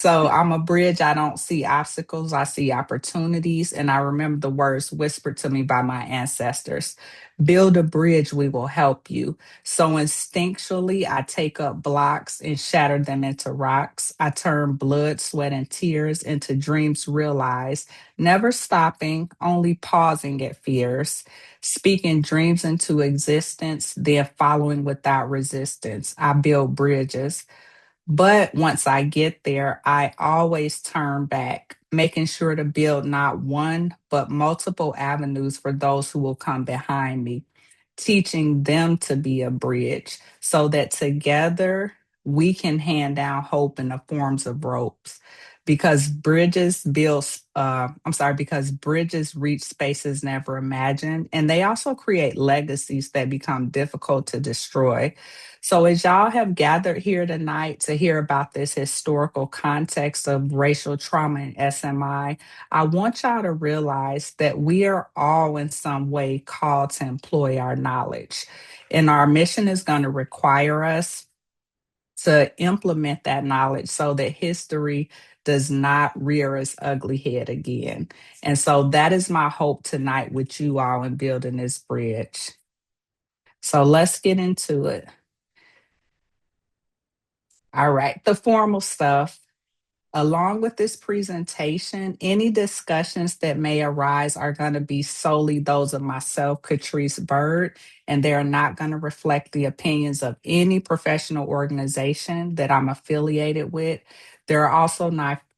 So I'm a bridge. I don't see obstacles, I see opportunities. And I remember the words whispered to me by my ancestors: build a bridge, we will help you. So instinctually, I take up blocks and shatter them into rocks. I turn blood, sweat, and tears into dreams realized, never stopping, only pausing at fears. Speaking dreams into existence, then following without resistance. I build bridges. But once I get there, I always turn back, making sure to build not one, but multiple avenues for those who will come behind me, teaching them to be a bridge so that together we can hand down hope in the forms of ropes. Because bridges reach spaces never imagined, and they also create legacies that become difficult to destroy. So, as y'all have gathered here tonight to hear about this historical context of racial trauma and SMI, I want y'all to realize that we are all in some way called to employ our knowledge. And our mission is going to require us to implement that knowledge so that history does not rear its ugly head again. And so that is my hope tonight with you all in building this bridge. So let's get into it. All right, the formal stuff. Along with this presentation, any discussions that may arise are going to be solely those of myself, Katrice Byrd, and they are not going to reflect the opinions of any professional organization that I'm affiliated with. There are also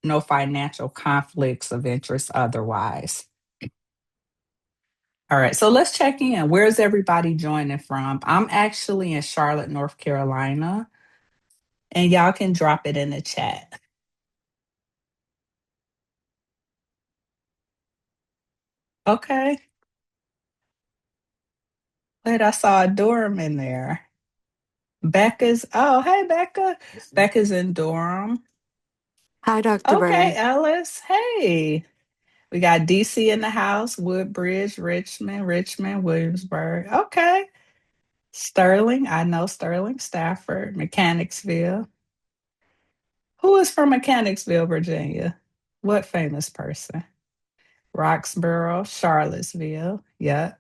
no financial conflicts of interest otherwise. All right, so let's check in. Where's everybody joining from? I'm actually in Charlotte, North Carolina, and y'all can drop it in the chat. Okay. Wait, I saw a Durham in there. Becca's, oh, hey, Becca. Becca's in Durham. Hi, Dr. Okay, Byrd. Ellis. Hey. We got DC in the house, Woodbridge, Richmond, Williamsburg. Okay. Sterling. I know Sterling, Stafford, Mechanicsville. Who is from Mechanicsville, Virginia? What famous person? Roxborough, Charlottesville. Yep.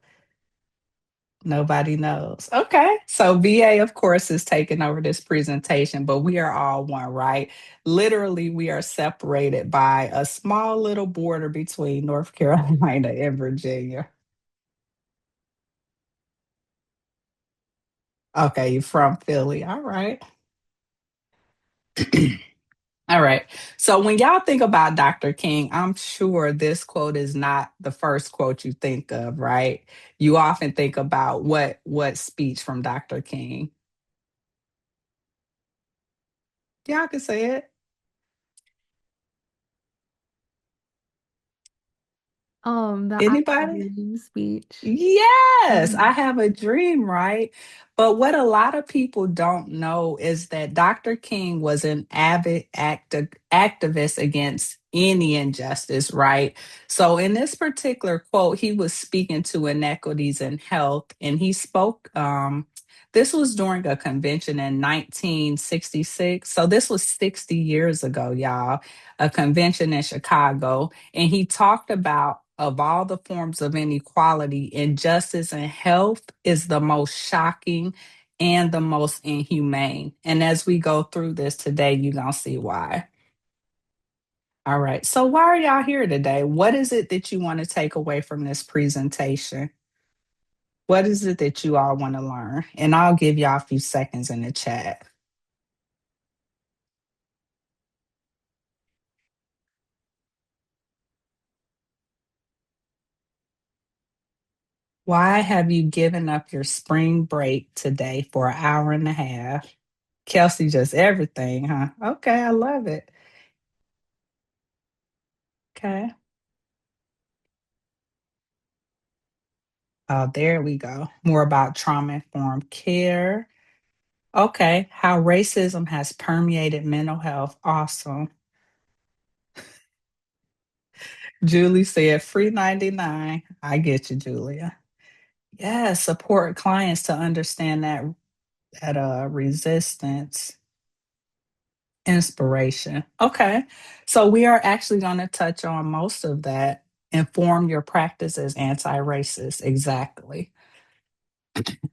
Nobody knows. Okay. So VA, of course, is taking over this presentation, but we are all one, right? Literally, we are separated by a small little border between North Carolina and Virginia. Okay, you're from Philly. All right. All right. So when y'all think about Dr. King, I'm sure this quote is not the first quote you think of, right? You often think about what speech from Dr. King. Y'all can say it. The I Have a Anybody? Dream speech. Yes, I Mhm. have a dream, right? But what a lot of people don't know is that Dr. King was an avid activist against any injustice, right? So, in this particular quote, he was speaking to inequities in health, and he spoke. This was during a convention in 1966. So, this was 60 years ago, y'all, a convention in Chicago. And he talked about, of all the forms of inequality, injustice in health is the most shocking and the most inhumane. And as we go through this today, you're going to see why. All right. So, why are y'all here today? What is it that you want to take away from this presentation? What is it that you all want to learn? And I'll give y'all a few seconds in the chat. Why have you given up your spring break today for an hour and a half? Kelsey, just everything, huh? Okay, I love it. Okay. Oh, there we go. More about trauma informed care. Okay. How racism has permeated mental health. Awesome. Julie said free 99. I get you, Julia. Yeah, support clients to understand that resistance. Inspiration. Okay. So we are actually going to touch on most of that. Inform your practice as anti racist. Exactly.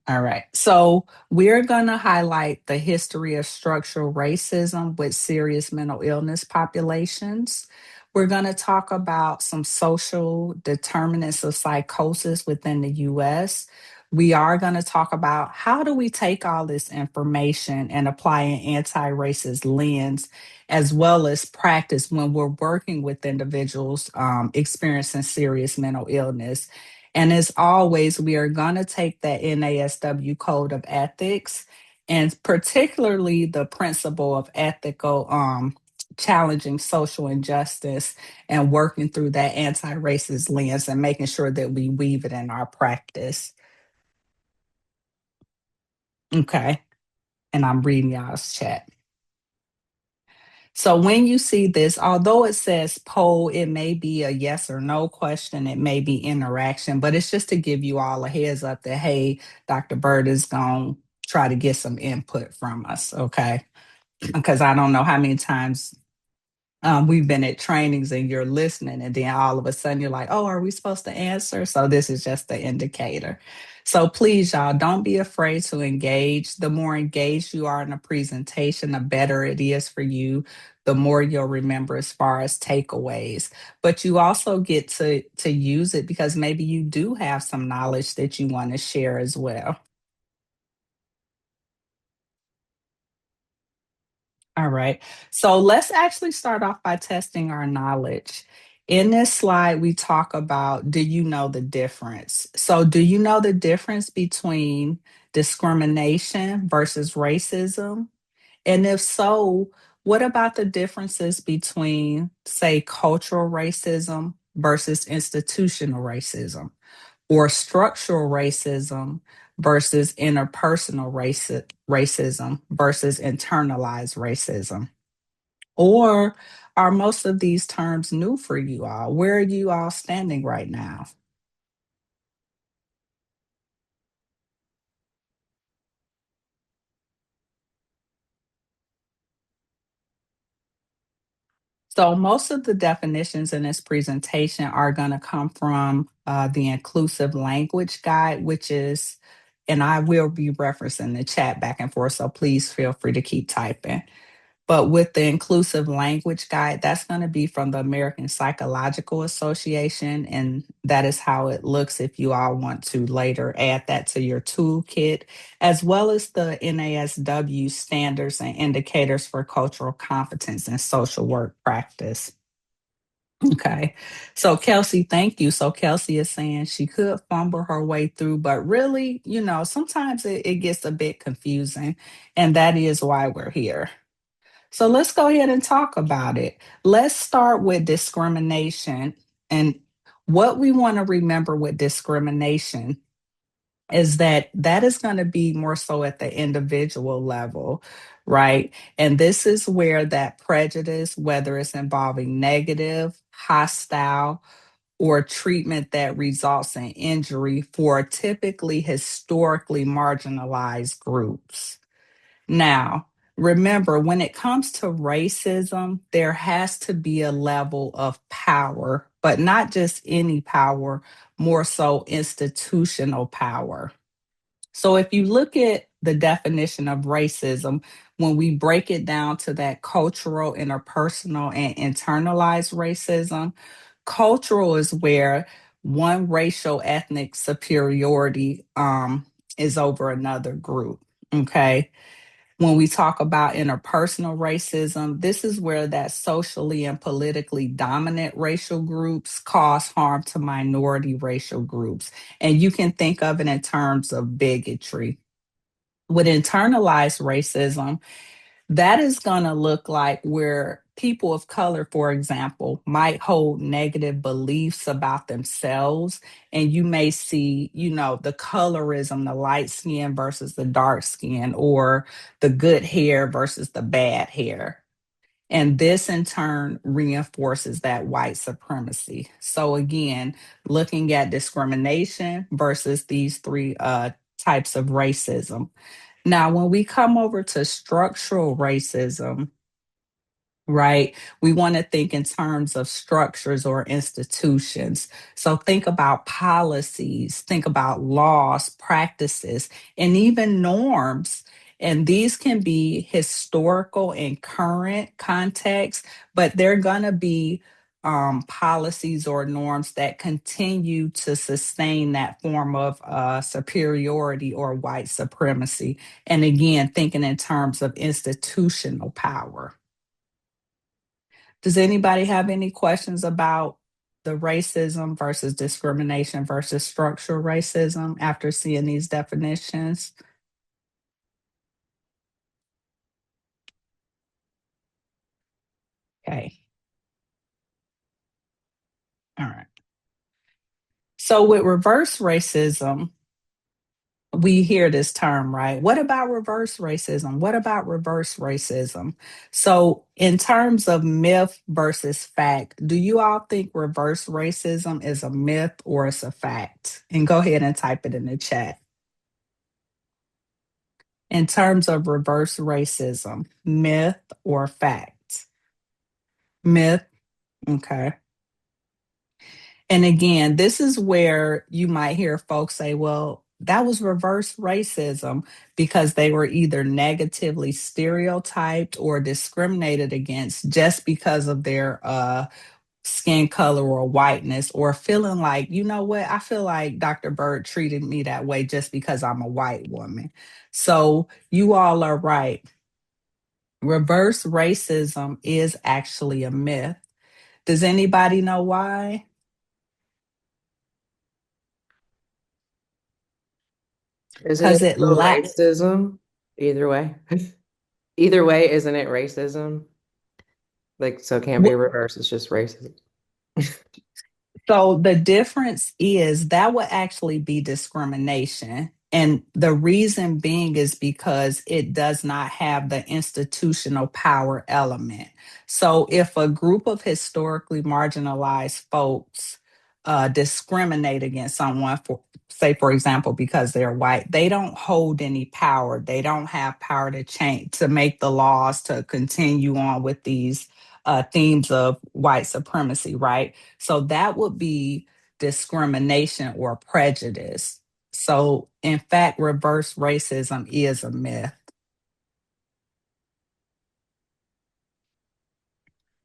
All right. So we're going to highlight the history of structural racism with serious mental illness populations. We're going to talk about some social determinants of psychosis within the US. We are going to talk about how do we take all this information and apply an anti-racist lens as well as practice when we're working with individuals experiencing serious mental illness. And as always, we are going to take that NASW code of ethics and particularly the principle of ethical challenging social injustice and working through that anti-racist lens and making sure that we weave it in our practice. Okay. And I'm reading y'all's chat. So when you see this, although it says poll, it may be a yes or no question, it may be interaction, but it's just to give you all a heads up that, hey, Dr. Byrd is going to try to get some input from us, okay? Because I don't know how many times we've been at trainings and you're listening, and then all of a sudden you're like, oh, are we supposed to answer? So this is just the indicator. So please, y'all, don't be afraid to engage. The more engaged you are in a presentation, the better it is for you. The more you'll remember as far as takeaways. But you also get to use it because maybe you do have some knowledge that you want to share as well. All right. So let's actually start off by testing our knowledge. In this slide, we talk about do you know the difference? So, do you know the difference between discrimination versus racism? And if so, what about the differences between, say, cultural racism versus institutional racism, or structural racism versus interpersonal racism versus internalized racism? Or are most of these terms new for you all? Where are you all standing right now? So, most of the definitions in this presentation are going to come from the Inclusive Language Guide, which is, and I will be referencing the chat back and forth, so please feel free to keep typing. But with the Inclusive Language Guide, that's going to be from the American Psychological Association. And that is how it looks if you all want to later add that to your toolkit, as well as the NASW standards and indicators for cultural competence and social work practice. Okay. So, Kelsey, thank you. So, Kelsey is saying she could fumble her way through, but really, sometimes it gets a bit confusing. And that is why we're here. So let's go ahead and talk about it. Let's start with discrimination. And what we want to remember with discrimination is that that is going to be more so at the individual level, right? And this is where that prejudice, whether it's involving negative, hostile, or treatment that results in injury for typically historically marginalized groups. Now, remember, when it comes to racism, there has to be a level of power, but not just any power, more so institutional power. So if you look at the definition of racism, when we break it down to that cultural, interpersonal, and internalized racism, cultural is where one racial ethnic superiority is over another group. Okay. When we talk about interpersonal racism, this is where that socially and politically dominant racial groups cause harm to minority racial groups. And you can think of it in terms of bigotry. With internalized racism, that is going to look like where people of color, for example, might hold negative beliefs about themselves. And you may see, the colorism, the light skin versus the dark skin, or the good hair versus the bad hair. And this in turn reinforces that white supremacy. So, again, looking at discrimination versus these three types of racism. Now, when we come over to structural racism, right? We want to think in terms of structures or institutions. So think about policies, think about laws, practices, and even norms. And these can be historical and current context, but they're going to be policies or norms that continue to sustain that form of superiority or white supremacy. And again, thinking in terms of institutional power. Does anybody have any questions about the racism versus discrimination versus structural racism after seeing these definitions? Okay. All right. So with reverse racism, we hear this term, right? What about reverse racism? What about reverse racism? So, in terms of myth versus fact, do you all think reverse racism is a myth or it's a fact? And go ahead and type it in the chat. In terms of reverse racism, myth or fact? Myth. Okay. And again, this is where you might hear folks say, well, that was reverse racism because they were either negatively stereotyped or discriminated against just because of their skin color or whiteness, or feeling like, you know what, I feel like Dr. Byrd treated me that way just because I'm a white woman. So you all are right. Reverse racism is actually a myth. Does anybody know why? Isn't it Because it still lacks. racism? Either way. Either way, isn't it racism? Like, so it can't be reversed, it's just racism. So the difference is that would actually be discrimination. And the reason being is because it does not have the institutional power element. So if a group of historically marginalized folks discriminate against someone, for say, for example, because they're white, they don't hold any power. They don't have power to change, to make the laws, to continue on with these themes of white supremacy, right? So that would be discrimination or prejudice. So, in fact, reverse racism is a myth.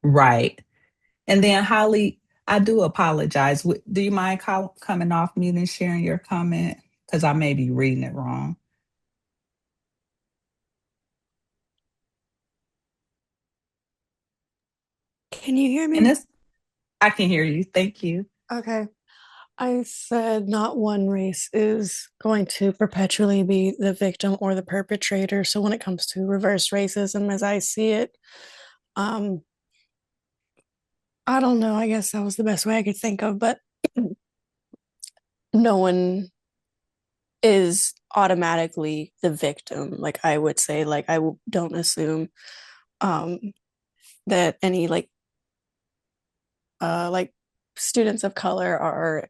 Right. And then, Holly, I do apologize. Do you mind coming off mute and sharing your comment? Because I may be reading it wrong. Can you hear And me? this, I can hear you. Thank you. Okay. I said not one race is going to perpetually be the victim or the perpetrator. So when it comes to reverse racism, as I see it, um, I don't know. I guess that was the best way I could think of, but no one is automatically the victim. Like I would say, like don't assume um, that any like students of color are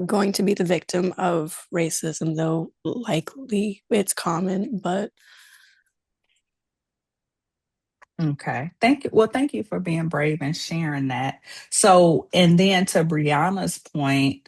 going to be the victim of racism, though likely it's common, but Okay. Thank you. Well, thank you for being brave and sharing that. So, and then to Brianna's point,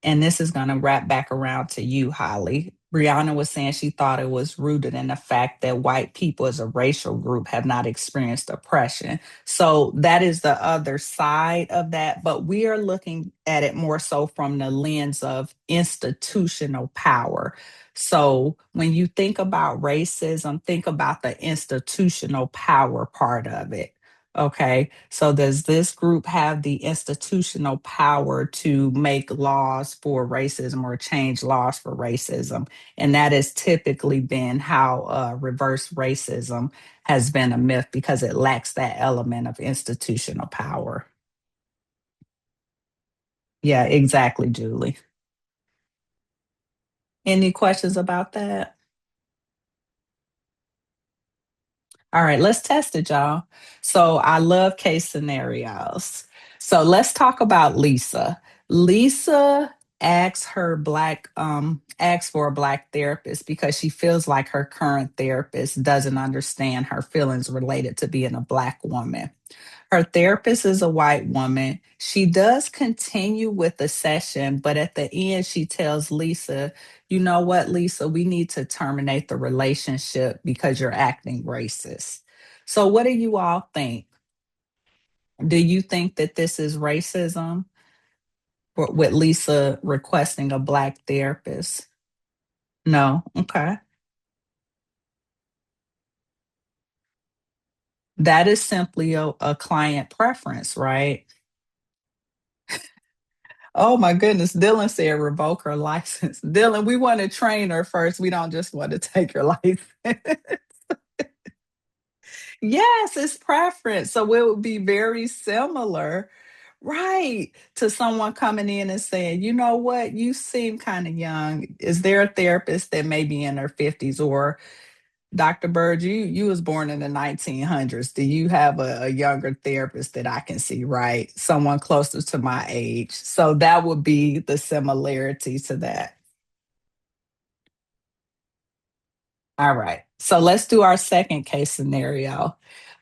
and this is going to wrap back around to you, Holly. Brianna was saying she thought it was rooted in the fact that white people as a racial group have not experienced oppression. So that is the other side of that. But we are looking at it more so from the lens of institutional power. So when you think about racism, think about the institutional power part of it. Okay, so does this group have the institutional power to make laws for racism or change laws for racism? And that has typically been how reverse racism has been a myth because it lacks that element of institutional power. Yeah, exactly, Julie. Any questions about that? All right, let's test it, y'all. So I love case scenarios. So let's talk about Lisa. Lisa asks for a black therapist because she feels like her current therapist doesn't understand her feelings related to being a black woman. Her therapist is a white woman. She does continue with the session, but at the end, she tells Lisa, you know what, Lisa, we need to terminate the relationship because you're acting racist. So, what do you all think? Do you think that this is racism with Lisa requesting a black therapist? No. Okay. That is simply a client preference, right? Oh my goodness. Dylan said revoke her license. Dylan, we want to train her first. We don't just want to take her license. Yes, it's preference. So it would be very similar, right, to someone coming in and saying, you know what, you seem kind of young. Is there a therapist that may be in her 50s? Or Dr. Byrd, you was born in the 1900s. Do you have a younger therapist that I can see, right? Someone closer to my age. So that would be the similarity to that. All right. So let's do our second case scenario.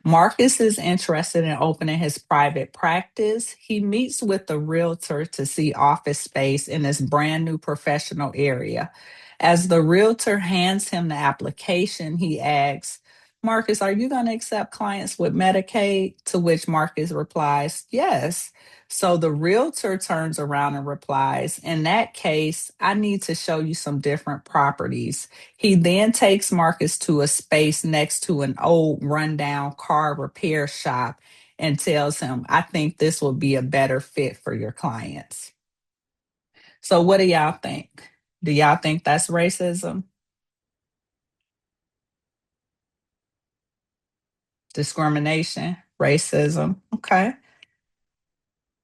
Marcus is interested in opening his private practice. He meets with the realtor to see office space in this brand new professional area. As the realtor hands him the application, he asks, Marcus, are you going to accept clients with Medicaid? To which Marcus replies, yes. So the realtor turns around and replies, in that case, I need to show you some different properties. He then takes Marcus to a space next to an old rundown car repair shop and tells him, I think this will be a better fit for your clients. So, what do y'all think? Do y'all think that's racism? Discrimination? Racism? Okay.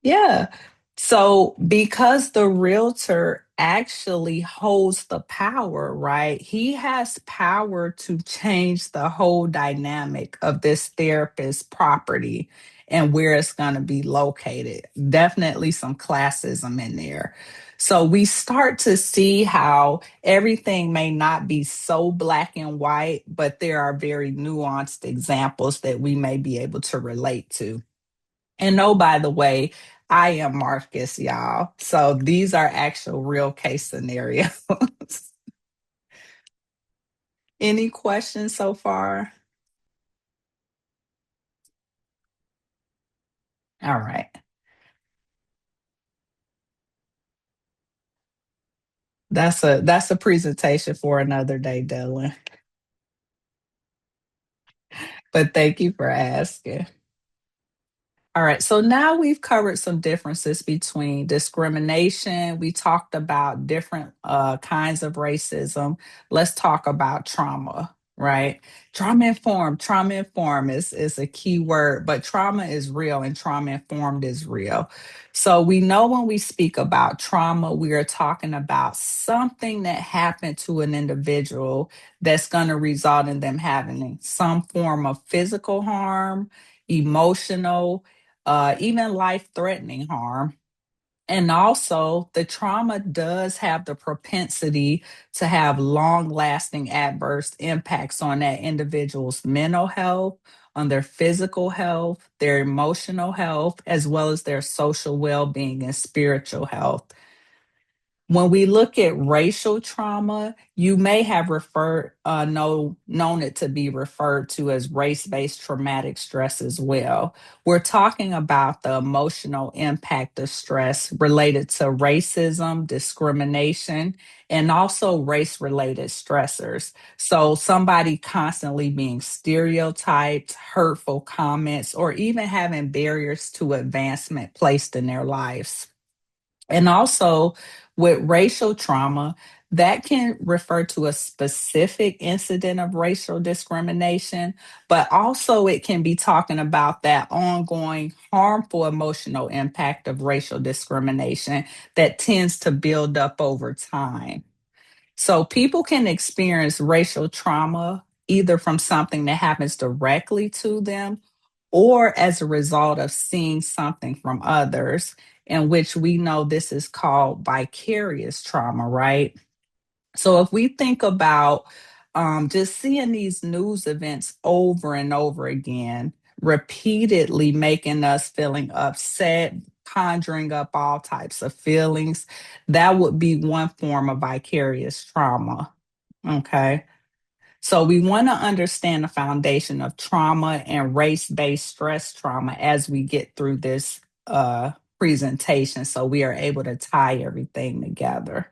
Yeah. So because the realtor actually holds the power, right? He has power to change the whole dynamic of this therapist's property and where it's going to be located. Definitely some classism in there. So we start to see how everything may not be so black and white, but there are very nuanced examples that we may be able to relate to. And oh, by the way, I am Marcus, y'all. So these are actual real case scenarios. Any questions so far? All right. That's a presentation for another day, Dylan. But thank you for asking. All right, so now we've covered some differences between discrimination. We talked about different kinds of racism. Let's talk about trauma, right? Trauma informed is a key word, but trauma is real and trauma informed is real. So we know when we speak about trauma, we are talking about something that happened to an individual that's going to result in them having some form of physical harm, emotional, even life threatening harm. And also, the trauma does have the propensity to have long lasting adverse impacts on that individual's mental health, on their physical health, their emotional health, as well as their social well being and spiritual health. When we look at racial trauma, you may have known it to be referred to as race-based traumatic stress as well. We're talking about the emotional impact of stress related to racism, discrimination, and also race-related stressors. So somebody constantly being stereotyped, hurtful comments, or even having barriers to advancement placed in their lives. And also with racial trauma, that can refer to a specific incident of racial discrimination, but also it can be talking about that ongoing harmful emotional impact of racial discrimination that tends to build up over time. So people can experience racial trauma either from something that happens directly to them or as a result of seeing something from others. in which we know this is called vicarious trauma, right? So if we think about just seeing these news events over and over again, repeatedly making us feeling upset, conjuring up all types of feelings, that would be one form of vicarious trauma. Okay. So we want to understand the foundation of trauma and race-based stress trauma as we get through this presentation, so we are able to tie everything together.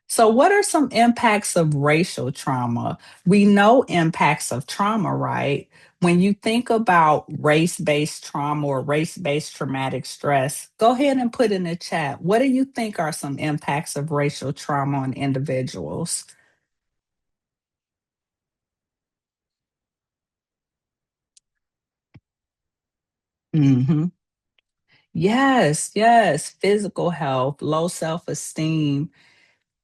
So, what are some impacts of racial trauma? We know impacts of trauma, right? When you think about race based trauma or race based traumatic stress, go ahead and put in the chat. What do you think are some impacts of racial trauma on individuals? Hmm. Yes, yes. Physical health, low self esteem,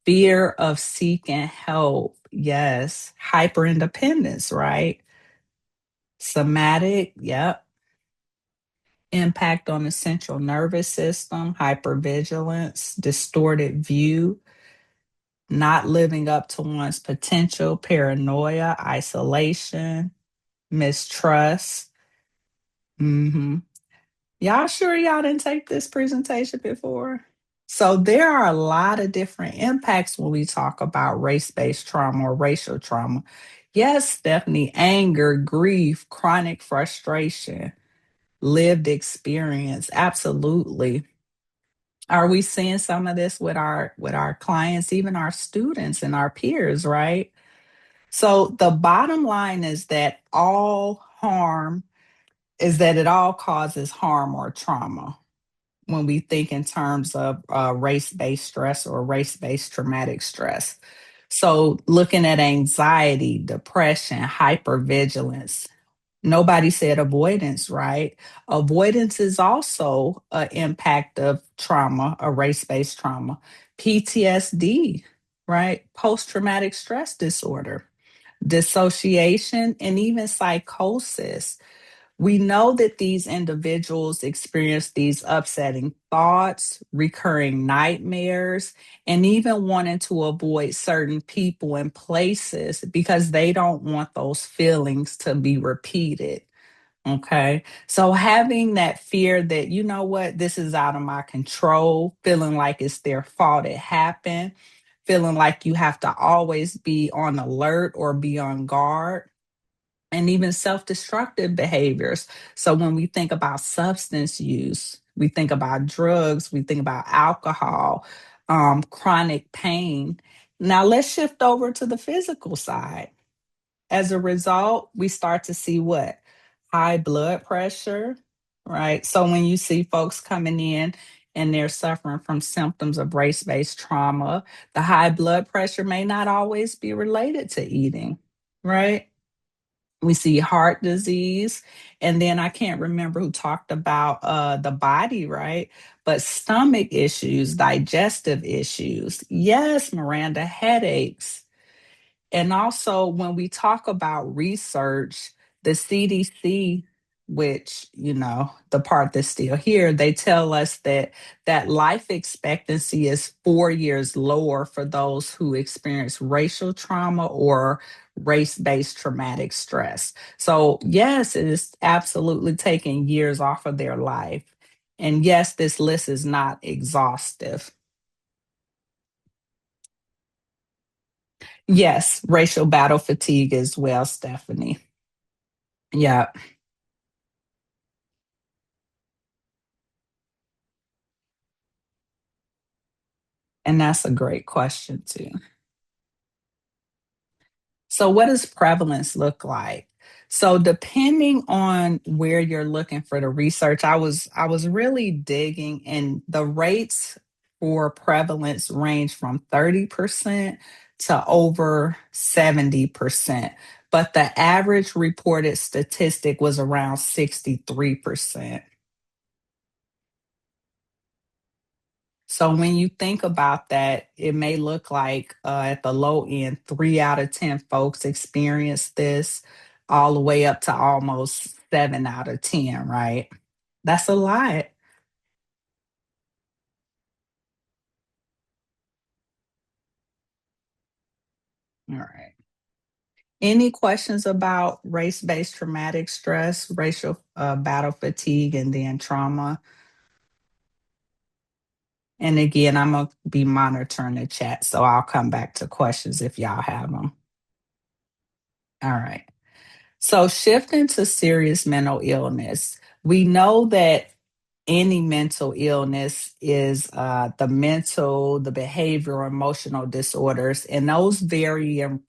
fear of seeking help. Yes. Hyper independence, right? Somatic, yep. Impact on the central nervous system, hypervigilance, distorted view, not living up to one's potential, paranoia, isolation, mistrust. Hmm. Y'all sure y'all didn't take this presentation before? So there are a lot of different impacts when we talk about race-based trauma or racial trauma. Yes, Stephanie, anger, grief, chronic frustration, lived experience. Absolutely. Are we seeing some of this with our clients, even our students and our peers, right? So the bottom line is that all harm is that it all causes harm or trauma when we think in terms of race-based stress or race-based traumatic stress. So looking at anxiety, depression, hypervigilance, nobody said avoidance, right? Avoidance is also an impact of trauma, a race-based trauma. PTSD, right? Post-traumatic stress disorder, dissociation, and even psychosis. We know that these individuals experience these upsetting thoughts, recurring nightmares, and even wanting to avoid certain people and places because they don't want those feelings to be repeated. Okay. So having that fear that, you know what, this is out of my control, feeling like it's their fault it happened, feeling like you have to always be on alert or be on guard, and even self destructive behaviors. So when we think about substance use, we think about drugs, we think about alcohol, chronic pain. Now let's shift over to the physical side. As a result, we start to see what? High blood pressure, right? So when you see folks coming in and they're suffering from symptoms of race based trauma, the high blood pressure may not always be related to eating, right? We see heart disease. And then I can't remember who talked about the body, right? But stomach issues, digestive issues. Yes, Miranda, headaches. And also, when we talk about research, the CDC, which, you know, the part that's still here, they tell us that life expectancy is 4 years lower for those who experience racial trauma or race-based traumatic stress. So, yes, it is absolutely taking years off of their life. And yes, this list is not exhaustive. Yes, racial battle fatigue as well, Stephanie. Yeah, and that's a great question too. So what does prevalence look like? So depending on where you're looking for the research, I was really digging, and the rates for prevalence range from 30% to over 70%, but the average reported statistic was around 63%. So when you think about that, it may look like at the low end, 3 out of 10 folks experience this, all the way up to almost 7 out of 10, right? That's a lot. All right. Any questions about race-based traumatic stress, racial battle fatigue, and then trauma? And again, I'm going to be monitoring the chat, so I'll come back to questions if y'all have them. All right. So, shifting to serious mental illness, we know that any mental illness is the behavioral, emotional disorders, and those vary in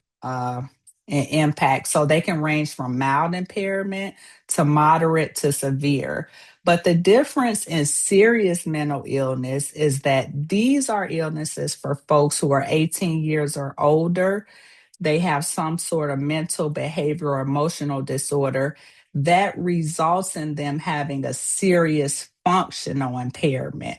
impact. So they can range from mild impairment to moderate to severe. But the difference in serious mental illness is that these are illnesses for folks who are 18 years or older. They have some sort of mental, behavioral, emotional disorder that results in them having a serious functional impairment,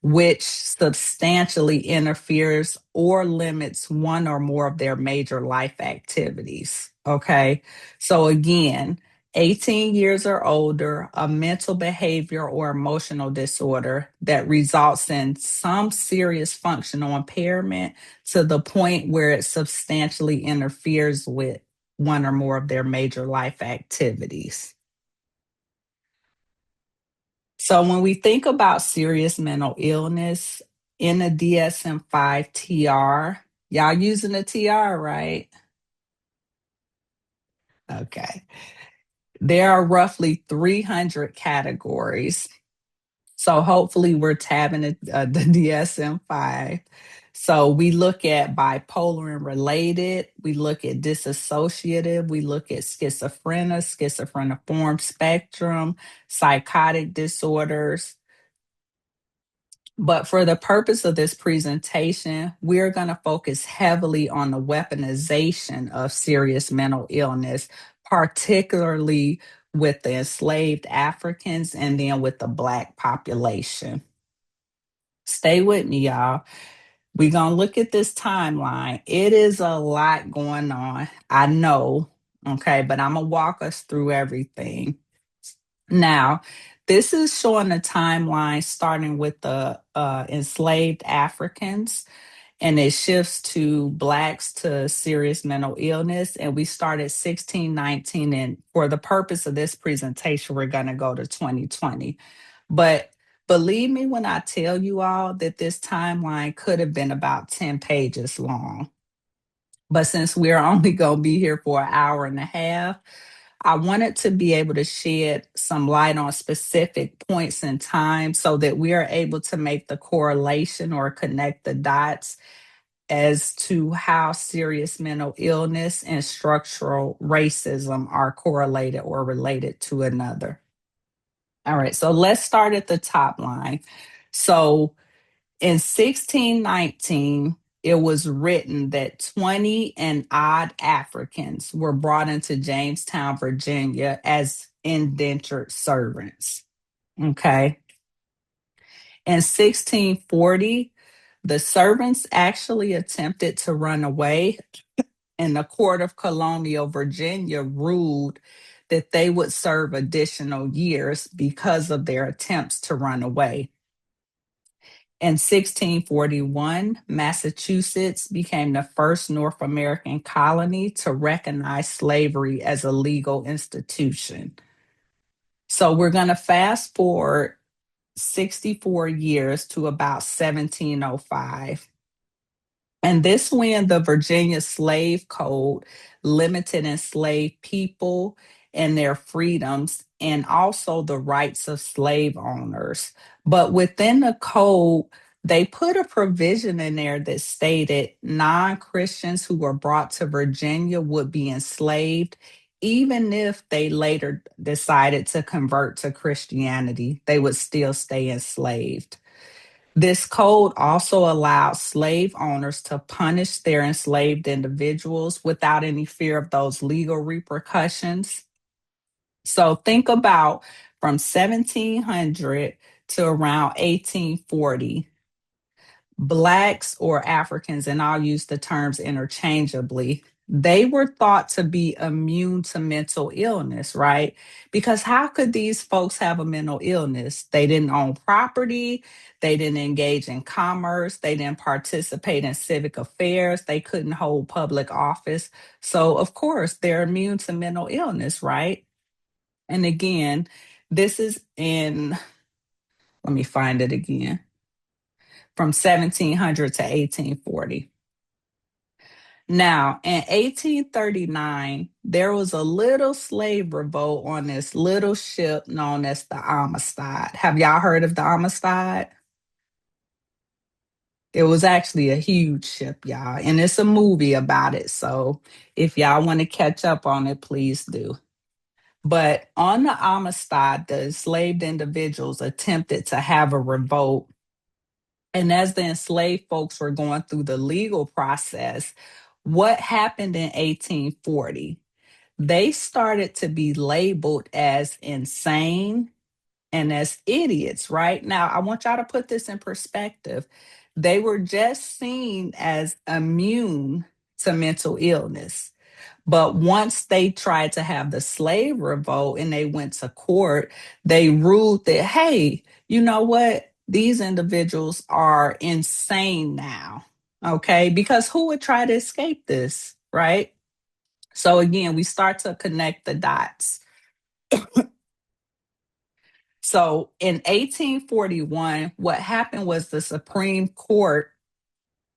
which substantially interferes or limits one or more of their major life activities. Okay. So, again, 18 years or older, a mental, behavior, or emotional disorder that results in some serious functional impairment to the point where it substantially interferes with one or more of their major life activities. So when we think about serious mental illness in the DSM-5 TR, y'all using the TR, right? Okay. There are roughly 300 categories. So hopefully we're tabbing the DSM-5. So we look at bipolar and related, we look at dissociative, we look at schizophreniform spectrum, psychotic disorders. But for the purpose of this presentation, we're going to focus heavily on the weaponization of serious mental illness, particularly with the enslaved Africans and then with the Black population. Stay with me, y'all. We're going to look at this timeline. It is a lot going on. I know, okay, but I'm going to walk us through everything. Now, this is showing a timeline starting with the enslaved Africans, and it shifts to Blacks to serious mental illness. And we start at 1619. And for the purpose of this presentation, we're going to go to 2020. But believe me when I tell you all that this timeline could have been about 10 pages long. But since we're only going to be here for an hour and a half, I wanted to be able to shed some light on specific points in time so that we are able to make the correlation or connect the dots as to how serious mental illness and structural racism are correlated or related to another. All right, so let's start at the top line. So in 1619, it was written that 20 and odd Africans were brought into Jamestown, Virginia as indentured servants. Okay. In 1640, the servants actually attempted to run away, and the Court of Colonial Virginia ruled that they would serve additional years because of their attempts to run away. In 1641, Massachusetts became the first North American colony to recognize slavery as a legal institution. So we're going to fast forward 64 years to about 1705. And this when the Virginia Slave Code limited enslaved people and their freedoms and also the rights of slave owners. But within the code, they put a provision in there that stated non-Christians who were brought to Virginia would be enslaved, even if they later decided to convert to Christianity, they would still stay enslaved. This code also allowed slave owners to punish their enslaved individuals without any fear of those legal repercussions. So think about from 1700 to around 1840, Blacks or Africans, and I'll use the terms interchangeably, they were thought to be immune to mental illness, right? Because how could these folks have a mental illness? They didn't own property, they didn't engage in commerce, they didn't participate in civic affairs, they couldn't hold public office. So, of course, they're immune to mental illness, right? And again, this is in, let me find it again, from 1700 to 1840. Now, in 1839, there was a little slave revolt on this little ship known as the Amistad. Have y'all heard of the Amistad? It was actually a huge ship, y'all, and it's a movie about it. So if y'all want to catch up on it, please do. But on the Amistad, the enslaved individuals attempted to have a revolt. And as the enslaved folks were going through the legal process, what happened in 1840? They started to be labeled as insane and as idiots, right? Now, I want y'all to put this in perspective. They were just seen as immune to mental illness. But once they tried to have the slave revolt and they went to court, they ruled that, hey, you know what? These individuals are insane now. Okay. Because who would try to escape this, right? So again, we start to connect the dots. So in 1841, what happened was the Supreme Court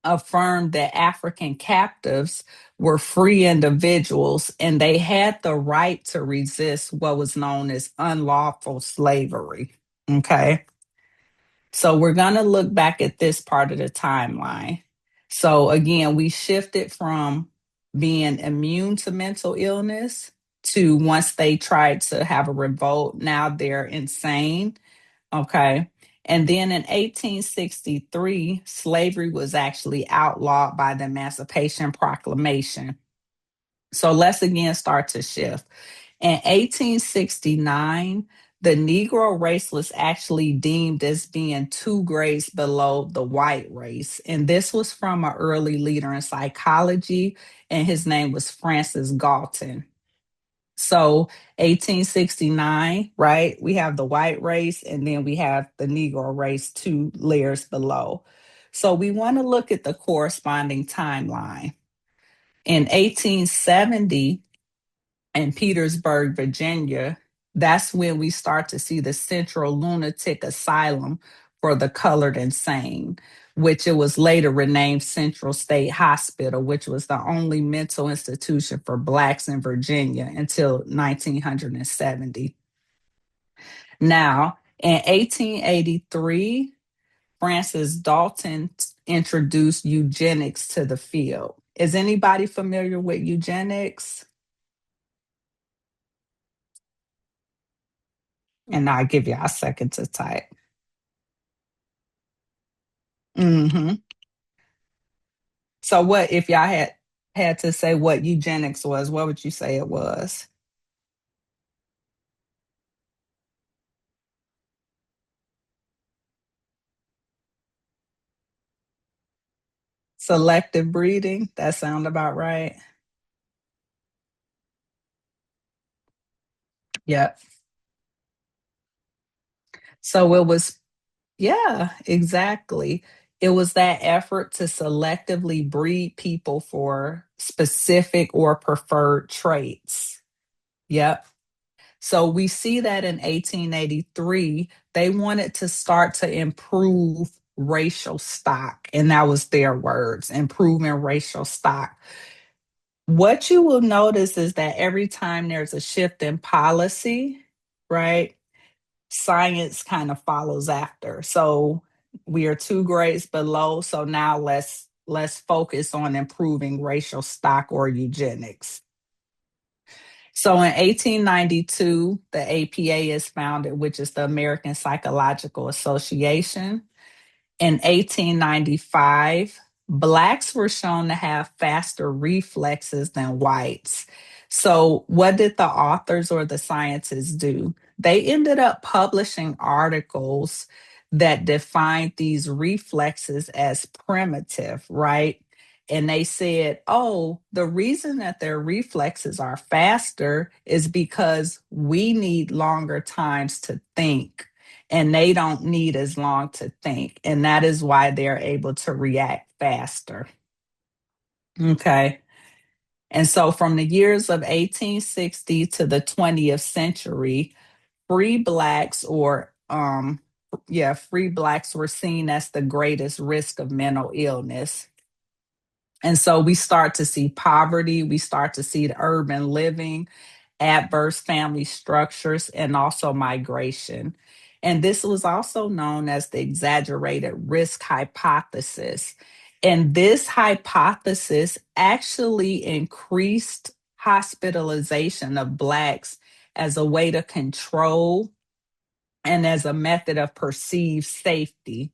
affirmed that African captives were free individuals and they had the right to resist what was known as unlawful slavery. Okay. So we're going to look back at this part of the timeline. So again, we shifted from being immune to mental illness to once they tried to have a revolt, now they're insane. Okay. And then in 1863, slavery was actually outlawed by the Emancipation Proclamation. So let's again start to shift. In 1869, the Negro race was actually deemed as being 2 grades below the white race. And this was from an early leader in psychology, and his name was Francis Galton. So 1869, right? We have the white race and then we have the Negro race 2 layers below. So we want to look at the corresponding timeline. In 1870, in Petersburg, Virginia, that's when we start to see the Central Lunatic Asylum for the Colored Insane, which it was later renamed Central State Hospital, which was the only mental institution for Blacks in Virginia until 1970. Now, in 1883, Francis Dalton introduced eugenics to the field. Is anybody familiar with eugenics? And I'll give you a second to type. Hmm. So what if y'all had to say what eugenics was, what would you say it was? Selective breeding? That sound about right? Yep. So it was, yeah, exactly. It was that effort to selectively breed people for specific or preferred traits. Yep. So we see that in 1883, they wanted to start to improve racial stock. And that was their words, improving racial stock. What you will notice is that every time there's a shift in policy, right, science kind of follows after. So we are 2 grades below. So now let's focus on improving racial stock or eugenics. So in 1892, the APA is founded, which is the American Psychological Association. In 1895, Blacks were shown to have faster reflexes than whites. So, what did the authors or the scientists do? They ended up publishing articles that defined these reflexes as primitive, right? And they said, oh, the reason that their reflexes are faster is because we need longer times to think, and they don't need as long to think. And that is why they're able to react faster. Okay. And so from the years of 1860 to the 20th century, free blacks or free blacks were seen as the greatest risk of mental illness. And so we start to see poverty, we start to see the urban living, adverse family structures, and also migration. And this was also known as the exaggerated risk hypothesis. And this hypothesis actually increased hospitalization of Blacks as a way to control and as a method of perceived safety.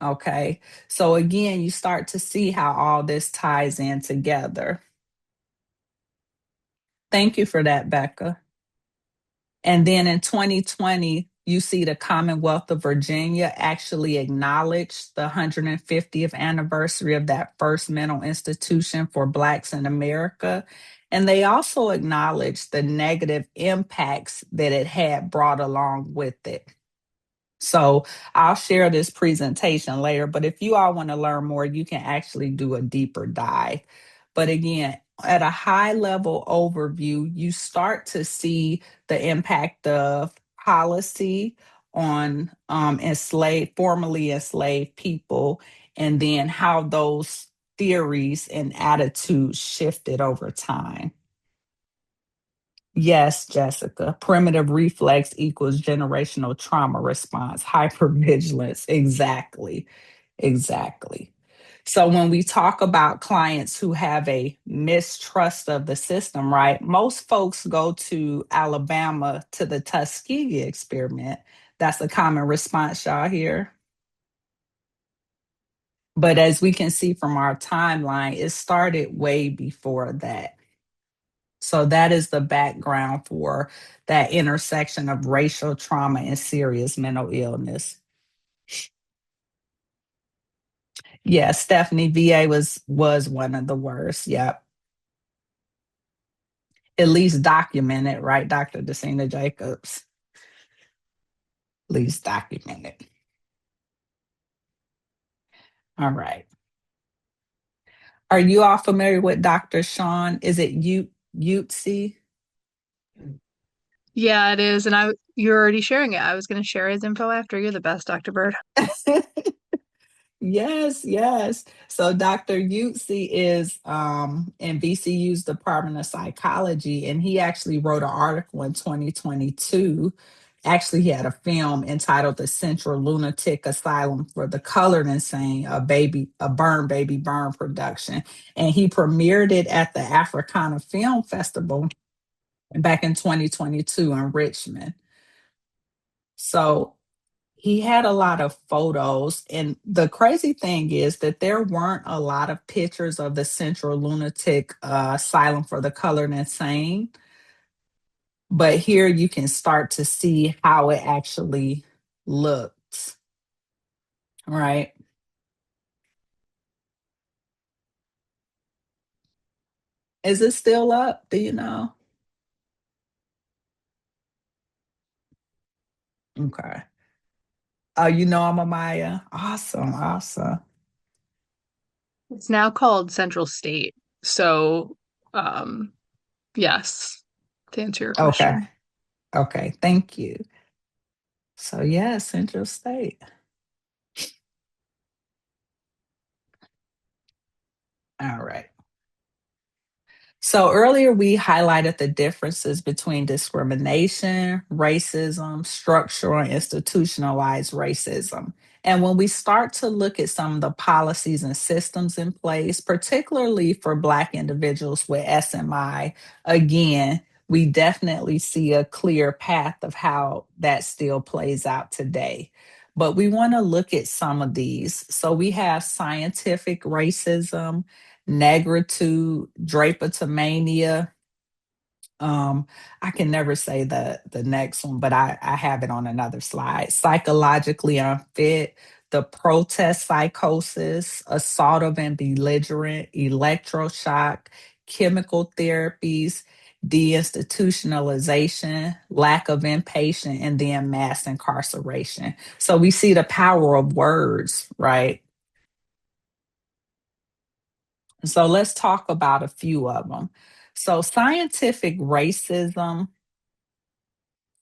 Okay. So again, you start to see how all this ties in together. Thank you for that, Becca. And then in 2020, you see the Commonwealth of Virginia actually acknowledged the 150th anniversary of that first mental institution for Blacks in America. And they also acknowledged the negative impacts that it had brought along with it. So I'll share this presentation later, but if you all want to learn more, you can actually do a deeper dive. But again, at a high level overview, you start to see the impact of policy on formerly enslaved people, and then how those theories and attitudes shifted over time. Yes, Jessica. Primitive reflex equals generational trauma response, hypervigilance. Exactly. Exactly. So when we talk about clients who have a mistrust of the system, right? Most folks go to Alabama to the Tuskegee experiment. That's a common response, y'all hear. But as we can see from our timeline, it started way before that. So that is the background for that intersection of racial trauma and serious mental illness. Yeah, Stephanie, VA was one of the worst. Yep. At least documented, right, Dr. Desina Jacobs? At least documented. All right. Are you all familiar with Dr. Sean? Is it Utsi? Yeah, it is. And you're already sharing it. I was going to share his info after. You're the best, Dr. Byrd. Yes, yes. So Dr. Utsi is in VCU's Department of Psychology, and he actually wrote an article in 2022. Actually, he had a film entitled "The Central Lunatic Asylum for the Colored Insane," a Burn Baby Burn production, and he premiered it at the Africana Film Festival back in 2022 in Richmond. So he had a lot of photos. And the crazy thing is that there weren't a lot of pictures of the Central Lunatic Asylum for the Colored Insane. But here you can start to see how it actually looks, right? Is it still up? Do you know? Okay. Oh, you know I'm a Maya. Awesome, awesome. It's now called Central State. So, um, yes, to answer your Okay. question. Okay. Thank you. So yeah, Central State. All right. So earlier we highlighted the differences between discrimination, racism, structural and institutionalized racism. And when we start to look at some of the policies and systems in place, particularly for Black individuals with SMI, again, we definitely see a clear path of how that still plays out today. But we want to look at some of these. So we have scientific racism, negritude, drapetomania. I can never say the next one, but I have it on another slide. Psychologically unfit, the protest psychosis, assaultive and belligerent, electroshock, chemical therapies, deinstitutionalization, lack of inpatient, and then mass incarceration. So we see the power of words, right? So let's talk about a few of them. So scientific racism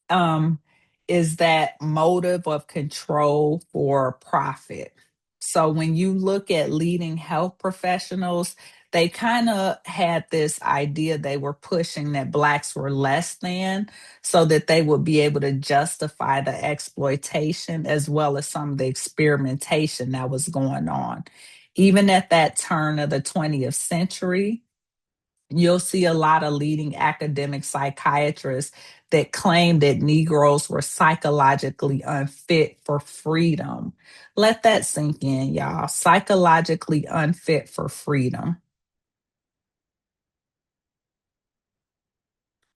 um, is that motive of control for profit. So when you look at leading health professionals, they kind of had this idea they were pushing that Blacks were less than so that they would be able to justify the exploitation as well as some of the experimentation that was going on. Even at that turn of the 20th century, you'll see a lot of leading academic psychiatrists that claim that Negroes were psychologically unfit for freedom. Let that sink in, y'all. Psychologically unfit for freedom.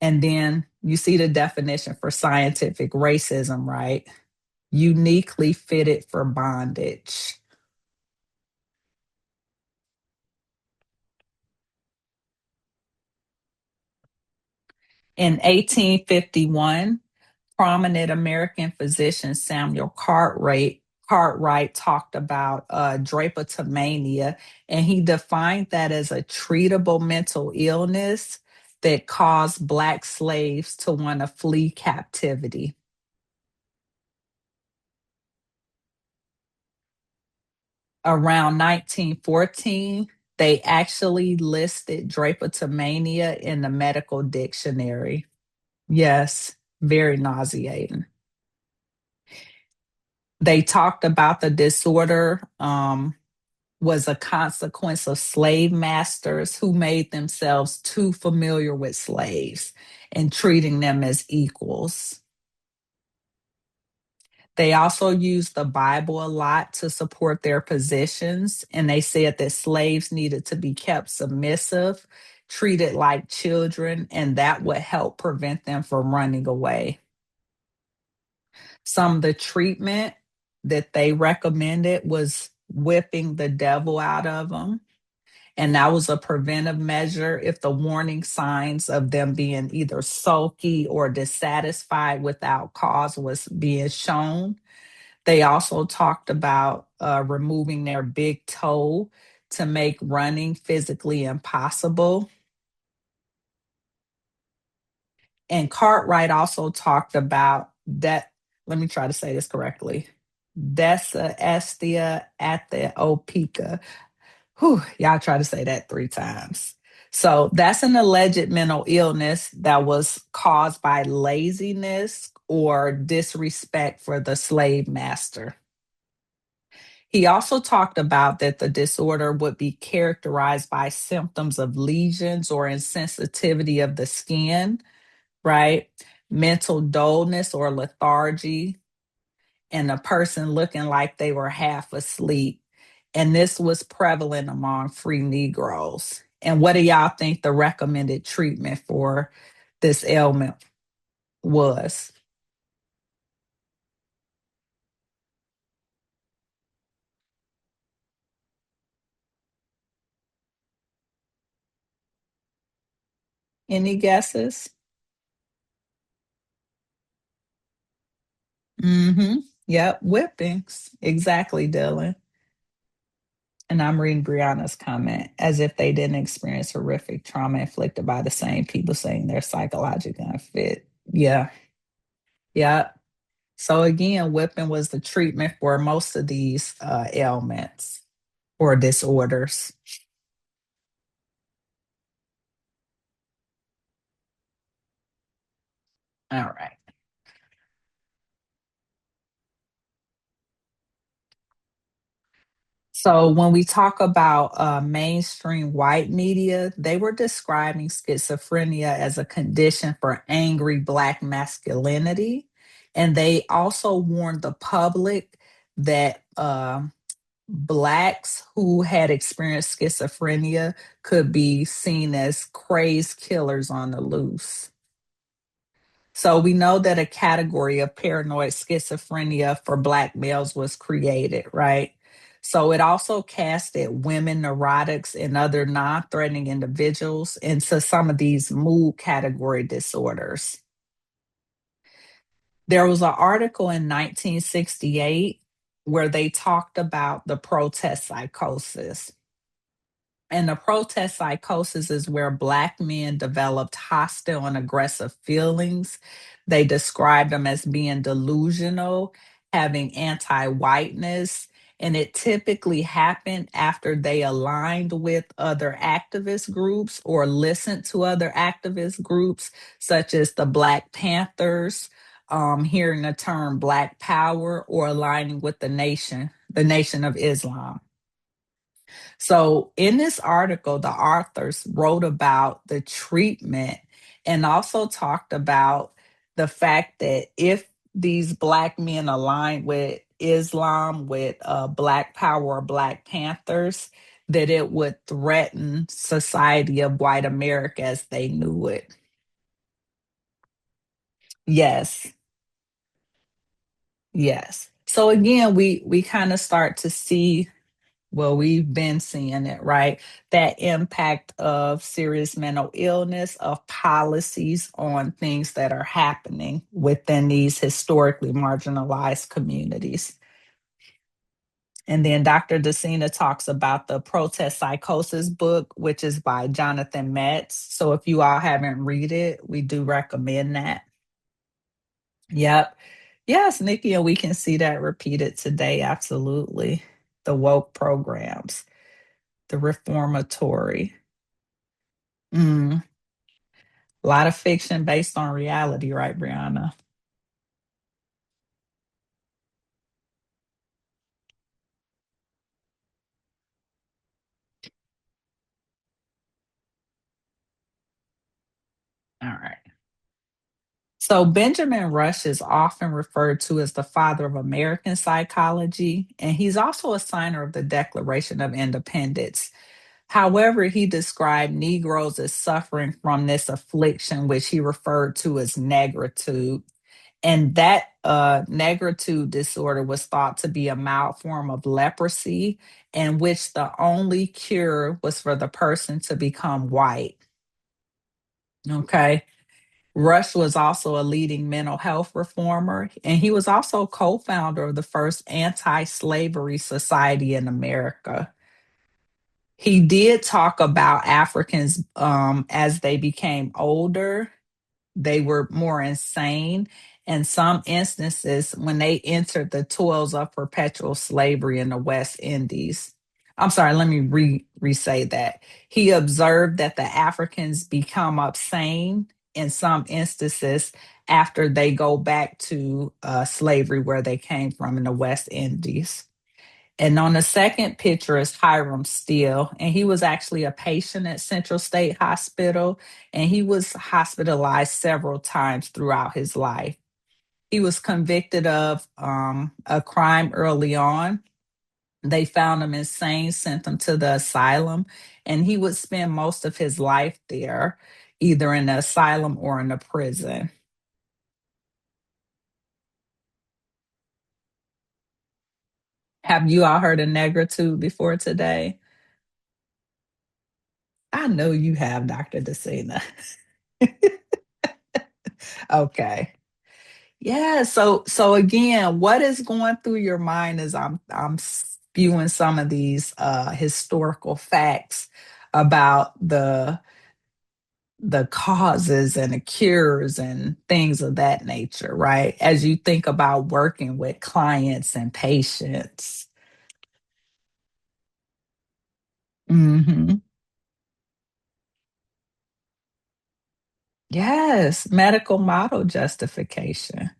And then you see the definition for scientific racism, right? Uniquely fitted for bondage. In 1851, prominent American physician Samuel Cartwright talked about drapetomania, and he defined that as a treatable mental illness that caused Black slaves to want to flee captivity. Around 1914, they actually listed drapetomania in the medical dictionary. Yes, very nauseating. They talked about the disorder was a consequence of slave masters who made themselves too familiar with slaves and treating them as equals. They also used the Bible a lot to support their positions, and they said that slaves needed to be kept submissive, treated like children, and that would help prevent them from running away. Some of the treatment that they recommended was whipping the devil out of them. And that was a preventive measure if the warning signs of them being either sulky or dissatisfied without cause was being shown. They also talked about removing their big toe to make running physically impossible. And Cartwright also talked about that. Let me try to say this correctly. Dessa estia at the opica. Whew, y'all try to say that 3 times. So that's an alleged mental illness that was caused by laziness or disrespect for the slave master. He also talked about that the disorder would be characterized by symptoms of lesions or insensitivity of the skin, right? Mental dullness or lethargy, and a person looking like they were half asleep. And this was prevalent among free Negroes. And what do y'all think the recommended treatment for this ailment was? Any guesses? Mm-hmm. Yep, whippings. Exactly, Dylan. And I'm reading Brianna's comment as if they didn't experience horrific trauma inflicted by the same people saying they're psychologically unfit. Yeah, yeah. So again, whipping was the treatment for most of these ailments or disorders. All right. So when we talk about mainstream white media, they were describing schizophrenia as a condition for angry Black masculinity. And they also warned the public that Blacks who had experienced schizophrenia could be seen as crazed killers on the loose. So we know that a category of paranoid schizophrenia for Black males was created, right? So it also casted women, neurotics, and other non threatening individuals into some of these mood category disorders. There was an article in 1968 where they talked about the protest psychosis. And the protest psychosis is where Black men developed hostile and aggressive feelings. They described them as being delusional, having anti whiteness, and it typically happened after they aligned with other activist groups or listened to other activist groups, such as the Black Panthers, hearing the term Black Power, or aligning with the Nation of Islam. So, in this article, the authors wrote about the treatment and also talked about the fact that if these Black men align with Islam, with Black Power or Black Panthers, that it would threaten society of white America as they knew it. Yes, yes. So again, we kind of start to see, well, we've been seeing it, right? That impact of serious mental illness, of policies on things that are happening within these historically marginalized communities. And then Dr. Decina talks about the protest psychosis book, which is by Jonathan Metz. So if you all haven't read it, we do recommend that. Yep. Yes, Nikki, and we can see that repeated today. Absolutely. The woke programs, the reformatory. Mm, a lot of fiction based on reality, right, Brianna? All right. So Benjamin Rush is often referred to as the father of American psychology, and he's also a signer of the Declaration of Independence. However, he described Negroes as suffering from this affliction, which he referred to as negritude. And that negritude disorder was thought to be a mild form of leprosy, in which the only cure was for the person to become white. Okay. Rush was also a leading mental health reformer, and he was also co founder of the first anti slavery society in America. He did talk about Africans as they became older, they were more insane. In some instances, when they entered the toils of perpetual slavery in the West Indies. I'm sorry, let me re-say that. He observed that the Africans become insane in some instances after they go back to slavery where they came from in the West Indies. And on the second picture is Hiram Steele, and he was actually a patient at Central State Hospital, and he was hospitalized several times throughout his life. He was convicted of a crime early on. They found him insane, sent him to the asylum, and he would spend most of his life there, either in the asylum or in the prison. Have you all heard of negritude before today? I know you have, Dr. Decina. Okay. Yeah. So again, what is going through your mind as I'm spewing some of these historical facts about the causes and the cures and things of that nature, right? As you think about working with clients and patients. Hmm. Yes, medical model justification.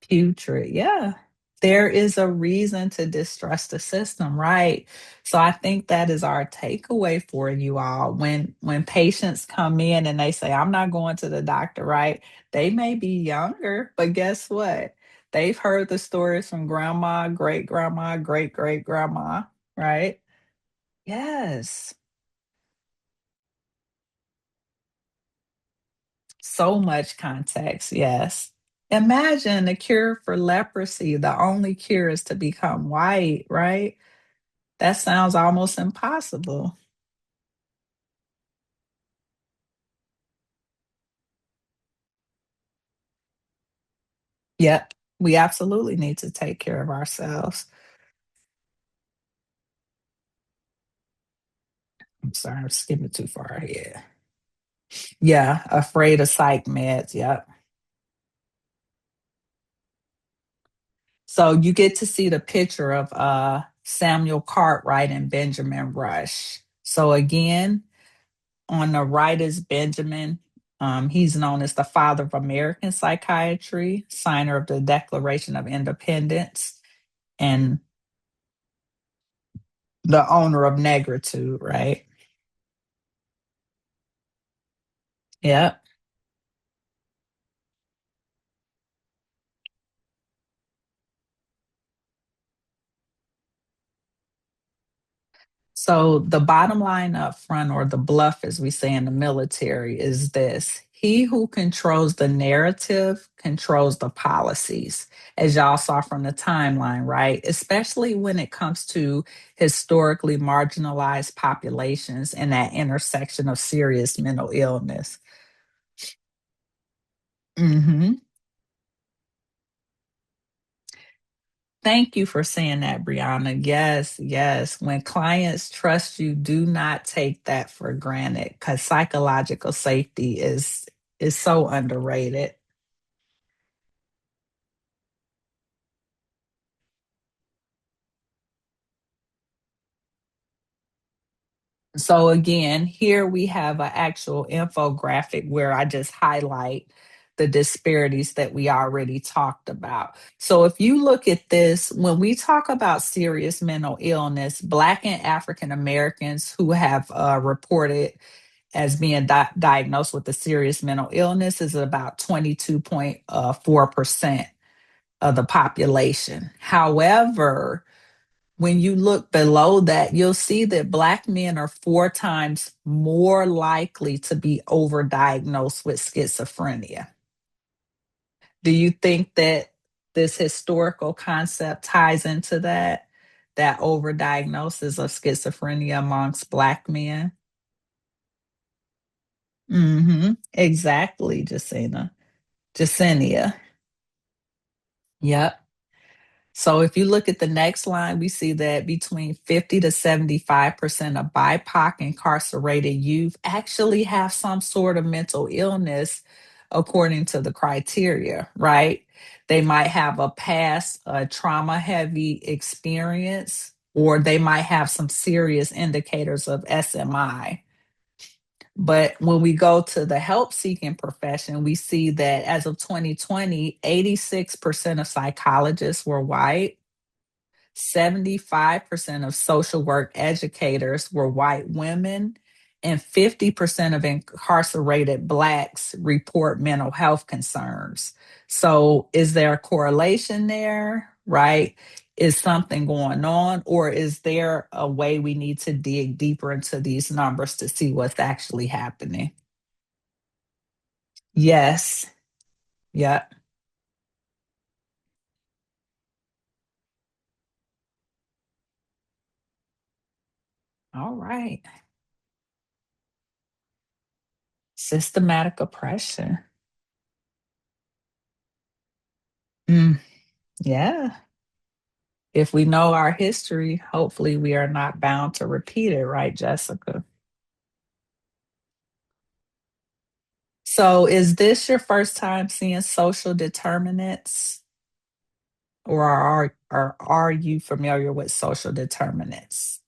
Putrid. Yeah. There is a reason to distrust the system, right? So I think that is our takeaway for you all. When patients come in and they say, I'm not going to the doctor, right? They may be younger, but guess what? They've heard the stories from grandma, great grandma, great great grandma, right? Yes. So much context. Yes. Imagine a cure for leprosy. The only cure is to become white, right? That sounds almost impossible. Yep. We absolutely need to take care of ourselves. I'm sorry, I'm skipping too far ahead. Yeah, afraid of psych meds. Yep. So you get to see the picture of Samuel Cartwright and Benjamin Rush. So again, on the right is Benjamin. He's known as the father of American psychiatry, signer of the Declaration of Independence, and the owner of Negritude, right? Yep. So the bottom line up front, or the bluff, as we say in the military, is this: he who controls the narrative controls the policies, as y'all saw from the timeline, right? Especially when it comes to historically marginalized populations and that intersection of serious mental illness. Hmm. Thank you for saying that, Brianna. Yes, yes. When clients trust you, do not take that for granted, because psychological safety is so underrated. So again, here we have an actual infographic where I just highlight the disparities that we already talked about. So if you look at this, when we talk about serious mental illness, Black and African Americans who have reported as being diagnosed with a serious mental illness is about 22.4% of the population. However, when you look below that, you'll see that Black men are 4 times more likely to be overdiagnosed with schizophrenia. Do you think that this historical concept ties into that, that overdiagnosis of schizophrenia amongst Black men? Exactly, Jacinia. Yep. So if you look at the next line, we see that between 50 to 75% of BIPOC incarcerated youth actually have some sort of mental illness according to the criteria, right? They might have a past trauma heavy experience, or they might have some serious indicators of SMI. But when we go to the help seeking profession, we see that as of 2020, 86% of psychologists were white, 75% of social work educators were white women, and 50% of incarcerated Blacks report mental health concerns. So, is there a correlation there, right? Is something going on, or is there a way we need to dig deeper into these numbers to see what's actually happening? Yes. Yep. All right. Systematic oppression. Mm, yeah. If we know our history, hopefully we are not bound to repeat it, right, Jessica? So, is this your first time seeing social determinants, or are you familiar with social determinants?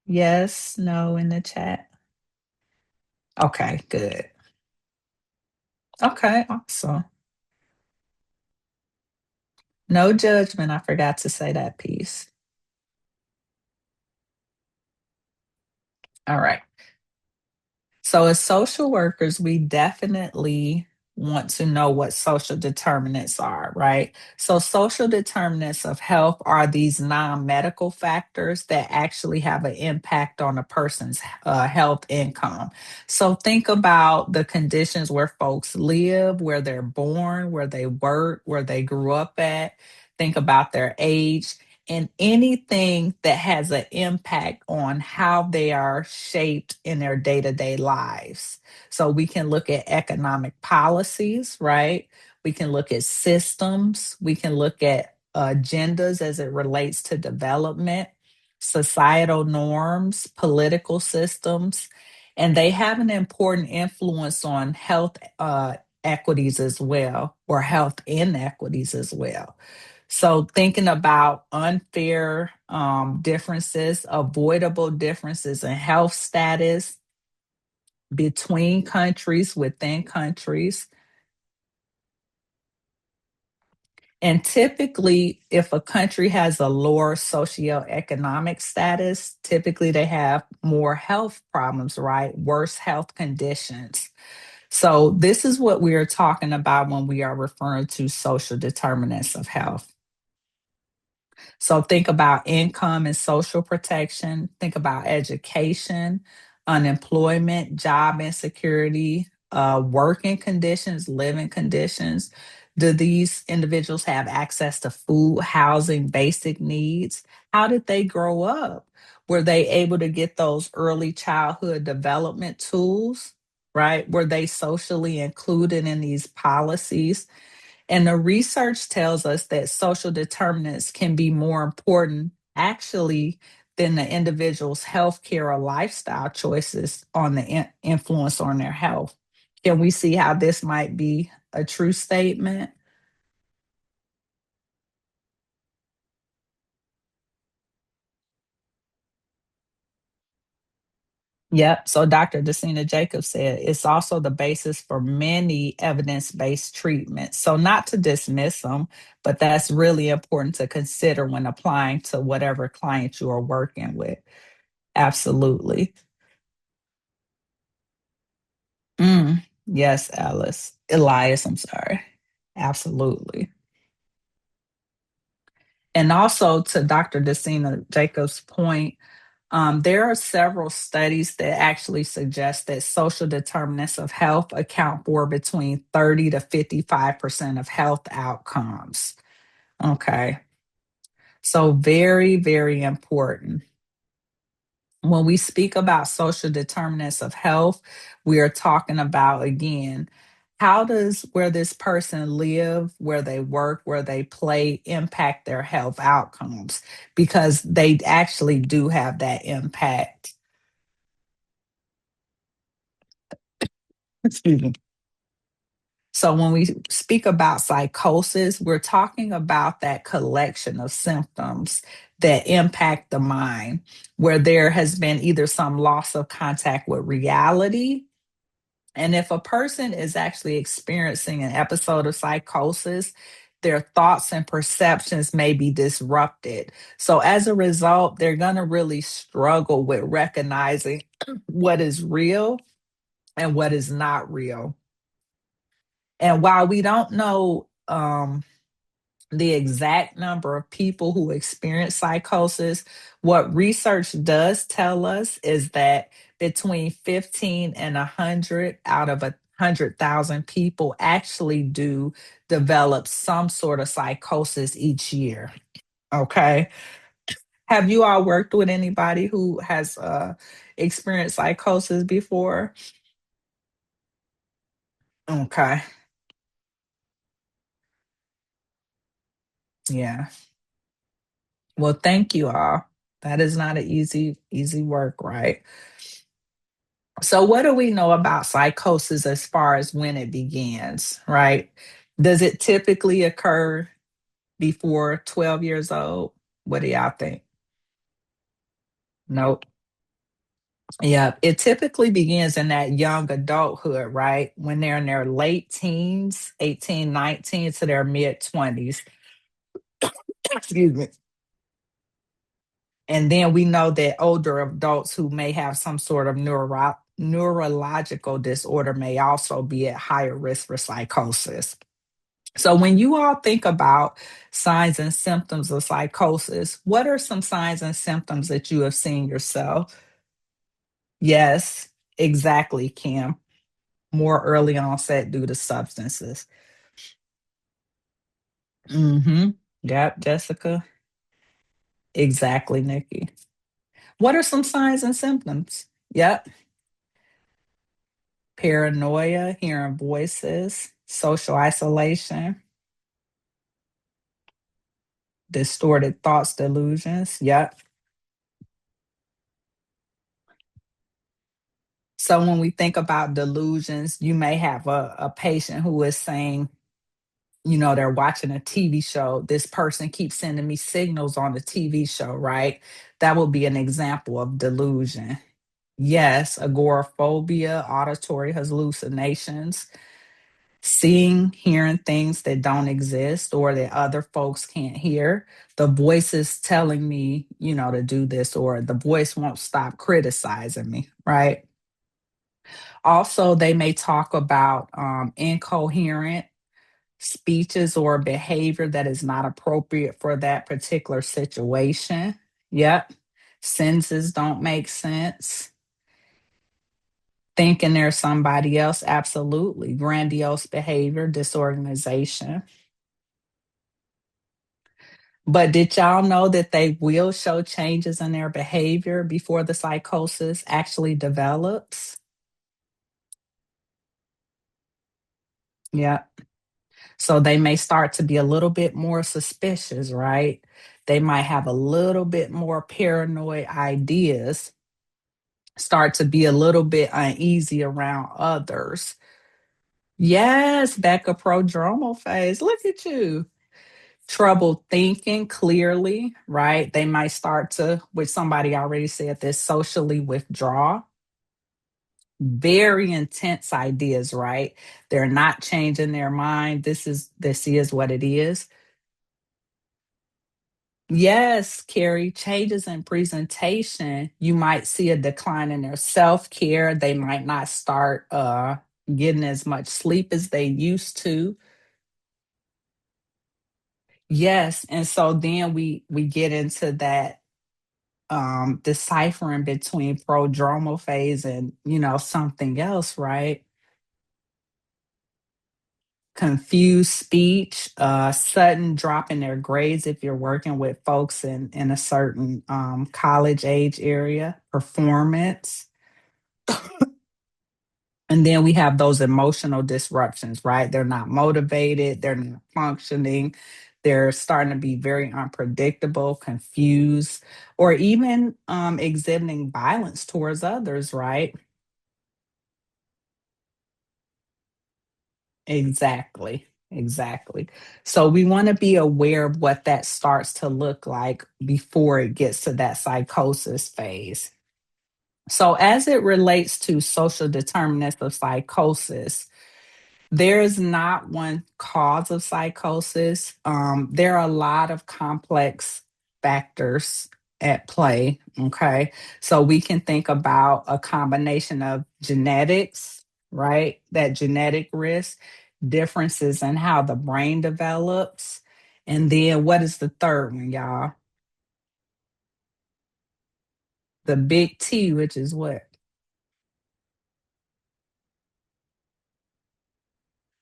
Yes, no in the chat. Okay, good. Okay, awesome. No judgment. I forgot to say that piece. All right. So, as social workers, we definitely want to know what social determinants are, right? So, social determinants of health are these non medical factors that actually have an impact on a person's health income. So, think about the conditions where folks live, where they're born, where they work, where they grew up at. Think about their age and anything that has an impact on how they are shaped in their day to day lives. So we can look at economic policies, right? We can look at systems. We can look at agendas as it relates to development, societal norms, political systems, and they have an important influence on health equities as well, or health inequities as well. So, thinking about unfair differences, avoidable differences in health status between countries, within countries. And typically, if a country has a lower socioeconomic status, typically they have more health problems, right? Worse health conditions. So, this is what we are talking about when we are referring to social determinants of health. So think about income and social protection, think about education, unemployment, job insecurity, working conditions, living conditions. Do these individuals have access to food, housing, basic needs? How did they grow up? Were they able to get those early childhood development tools? Right? Were they socially included in these policies? And the research tells us that social determinants can be more important actually than the individual's healthcare or lifestyle choices on the influence on their health. Can we see how this might be a true statement? Yep. So Dr. Desina Jacobs said it's also the basis for many evidence based treatments. So, not to dismiss them, but that's really important to consider when applying to whatever client you are working with. Absolutely. Yes, Alice. Elias, I'm sorry. Absolutely. And also to Dr. Desina Jacobs' point, there are several studies that actually suggest that social determinants of health account for between 30 to 55% of health outcomes. Okay. So, very, very important. When we speak about social determinants of health, we are talking about, again, how does where this person live, where they work, where they play impact their health outcomes? Because they actually do have that impact. Excuse me. So when we speak about psychosis, we're talking about that collection of symptoms that impact the mind, where there has been either some loss of contact with reality. And if a person is actually experiencing an episode of psychosis, their thoughts and perceptions may be disrupted. So as a result, they're going to really struggle with recognizing what is real and what is not real. And while we don't know the exact number of people who experience psychosis, what research does tell us is that between 15 and 100 out of 100,000 people actually do develop some sort of psychosis each year. Okay. Have you all worked with anybody who has experienced psychosis before? Okay. Yeah. Well, thank you all. That is not an easy work, right? So, what do we know about psychosis as far as when it begins, right? Does it typically occur before 12 years old? What do y'all think? Nope. Yeah, it typically begins in that young adulthood, right? When they're in their late teens, 18, 19 to their mid 20s. Excuse me. And then we know that older adults who may have some sort of neurological disorder may also be at higher risk for psychosis. So when you all think about signs and symptoms of psychosis, what are some signs and symptoms that you have seen yourself? Yes, exactly, Kim. More early onset due to substances. Mm-hmm. Yep, Jessica. Exactly, Nikki. What are some signs and symptoms? Yep. Paranoia, hearing voices, social isolation, distorted thoughts, delusions. Yep. So when we think about delusions, you may have a patient who is saying, they're watching a TV show. This person keeps sending me signals on the TV show, right? That will be an example of delusion. Yes, agoraphobia, auditory hallucinations, seeing, hearing things that don't exist or that other folks can't hear. The voice is telling me, to do this, or the voice won't stop criticizing me, right? Also, they may talk about incoherent speeches or behavior that is not appropriate for that particular situation. Yep. Sentences don't make sense. Thinking there's somebody else, absolutely. Grandiose behavior, disorganization. But did y'all know that they will show changes in their behavior before the psychosis actually develops? Yeah. So they may start to be a little bit more suspicious, right? They might have a little bit more paranoid ideas, start to be a little bit uneasy around others. Yes, Becca, prodromal phase. Look at you. Trouble thinking clearly, right? They might start to, which somebody already said this, socially withdraw. Very intense ideas, right? They're not changing their mind. This is what it is. Yes, Carrie, changes in presentation. You might see a decline in their self-care. They might not start getting as much sleep as they used to. Yes, and so then we get into that deciphering between prodromal phase and something else, right? Confused speech, sudden drop in their grades if you're working with folks in a certain college age area, performance. And then we have those emotional disruptions, right? They're not motivated, they're not functioning, they're starting to be very unpredictable, confused, or even exhibiting violence towards others, right? Exactly. Exactly. So we want to be aware of what that starts to look like before it gets to that psychosis phase. So, as it relates to social determinants of psychosis, there is not one cause of psychosis. There are a lot of complex factors at play. Okay. So we can think about a combination of genetics, right? That genetic risk, differences in how the brain develops. And then what is the third one, y'all? The big T, which is what?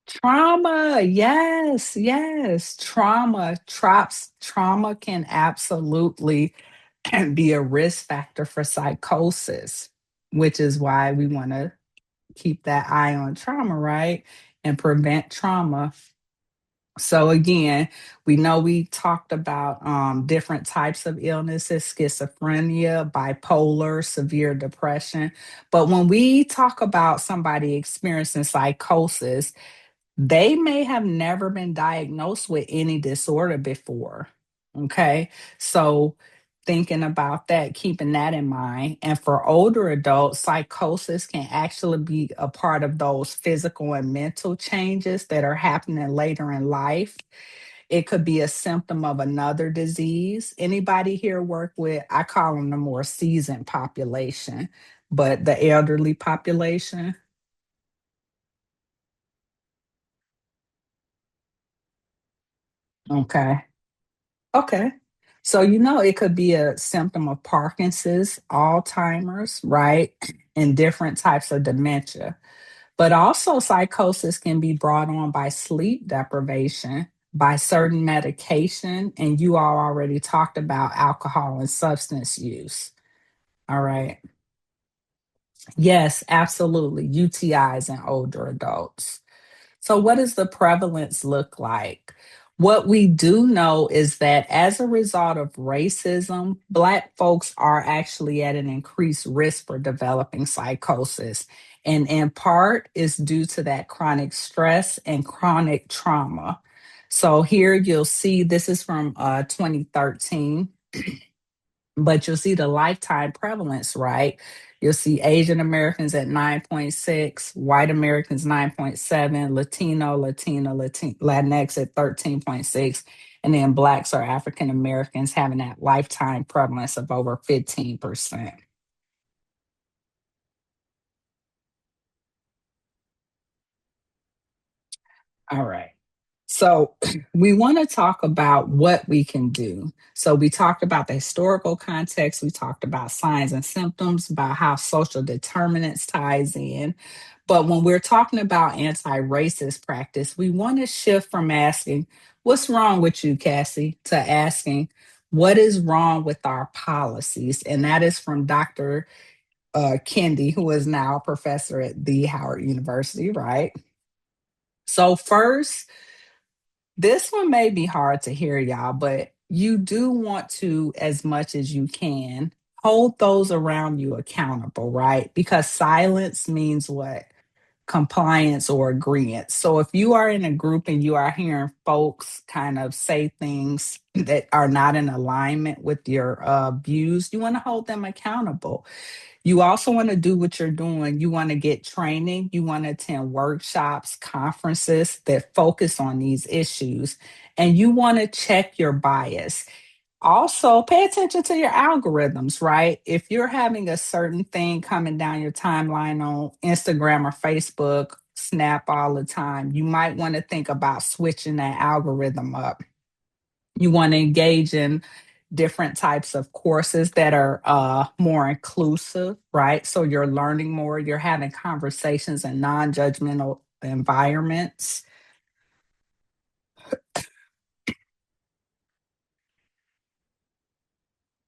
Trauma, yes, yes. Trauma can absolutely be a risk factor for psychosis, which is why we want to keep that eye on trauma, right? And prevent trauma. So again, we know we talked about different types of illnesses, schizophrenia, bipolar, severe depression. But when we talk about somebody experiencing psychosis, they may have never been diagnosed with any disorder before. Okay. So, thinking about that, keeping that in mind. And for older adults, psychosis can actually be a part of those physical and mental changes that are happening later in life. It could be a symptom of another disease. Anybody here work with, I call them the more seasoned population. but the elderly population. Okay. Okay. So, it could be a symptom of Parkinson's, Alzheimer's, right? And different types of dementia. But also, psychosis can be brought on by sleep deprivation, by certain medication, and you all already talked about alcohol and substance use. All right. Yes, absolutely. UTIs in older adults. So, what does the prevalence look like? What we do know is that as a result of racism, Black folks are actually at an increased risk for developing psychosis. And in part is due to that chronic stress and chronic trauma. So, here you'll see this is from 2013, but you'll see the lifetime prevalence, right? You'll see Asian Americans at 9.6, white Americans 9.7, Latinx at 13.6, and then Blacks or African Americans having that lifetime prevalence of over 15%. All right. So we want to talk about what we can do. So we talked about the historical context, we talked about signs and symptoms, about how social determinants ties in. But when we're talking about anti-racist practice, we want to shift from asking, what's wrong with you, Cassie, to asking, what is wrong with our policies? And that is from Dr. Kendi, who is now a professor at the Howard University, right? So first, this one may be hard to hear, y'all, but you do want to, as much as you can, hold those around you accountable, right? Because silence means what? Compliance or agreement. So if you are in a group and you are hearing folks kind of say things that are not in alignment with your views, you want to hold them accountable. You also want to do what you're doing. You want to get training. You want to attend workshops, conferences that focus on these issues. And you want to check your bias. Also, pay attention to your algorithms, right? If you're having a certain thing coming down your timeline on Instagram or Facebook, Snap all the time, you might want to think about switching that algorithm up. You want to engage in different types of courses that are more inclusive, right? So you're learning more, you're having conversations in non judgmental environments.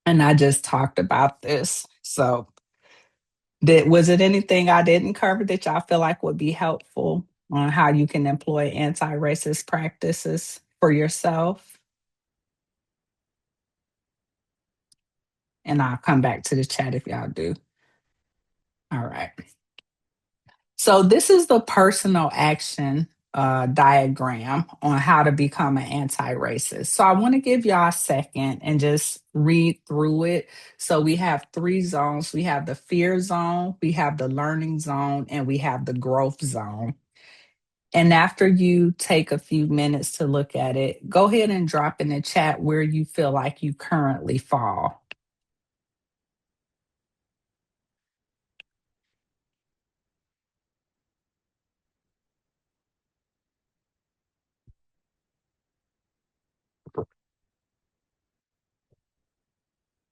And I just talked about this. So, was it anything I didn't cover that y'all feel like would be helpful on how you can employ anti racist practices for yourself? And I'll come back to the chat if y'all do. All right. So this is the personal action diagram on how to become an anti-racist. So I want to give y'all a second and just read through it. So we have three zones. We have the fear zone, we have the learning zone, and we have the growth zone. And after you take a few minutes to look at it, go ahead and drop in the chat where you feel like you currently fall.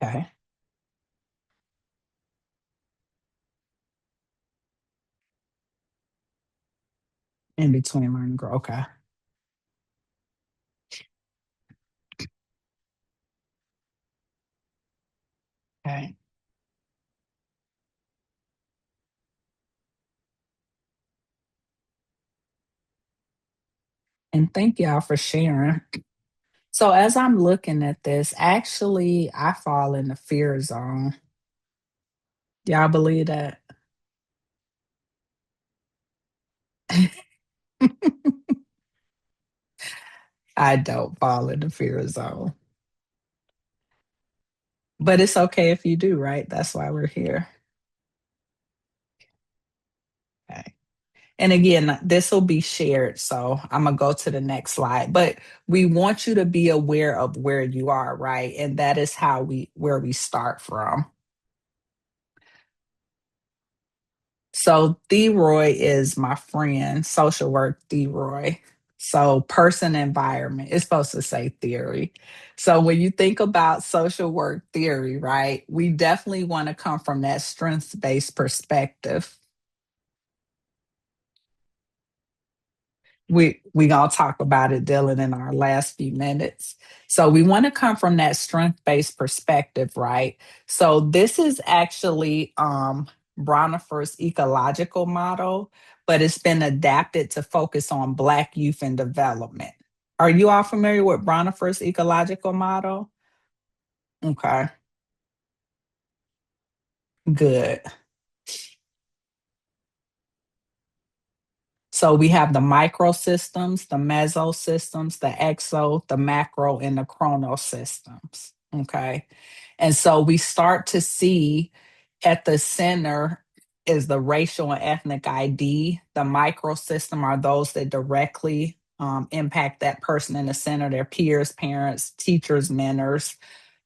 Okay. In between learn and grow. Okay. Okay. And thank y'all for sharing. So as I'm looking at this, actually, I fall in the fear zone. Y'all believe that? I don't fall in the fear zone. But it's okay if you do, right? That's why we're here. Okay. And again, this will be shared. So I'm going to go to the next slide. But we want you to be aware of where you are, right? And that is where we start from. So Leroy is my friend, social work Leroy. So person environment, it's supposed to say theory. So when you think about social work theory, right, we definitely want to come from that strengths-based perspective. We gonna talk about it, Dylan, in our last few minutes. So we want to come from that strength-based perspective, right? So this is actually Bronifer's ecological model, but it's been adapted to focus on Black youth and development. Are you all familiar with Bronifer's ecological model? Okay, good. So we have the microsystems, the mesosystems, the exo, the macro, and the chronosystems. Okay. And so we start to see at the center is the racial and ethnic ID. The microsystem are those that directly impact that person in the center, their peers, parents, teachers, mentors,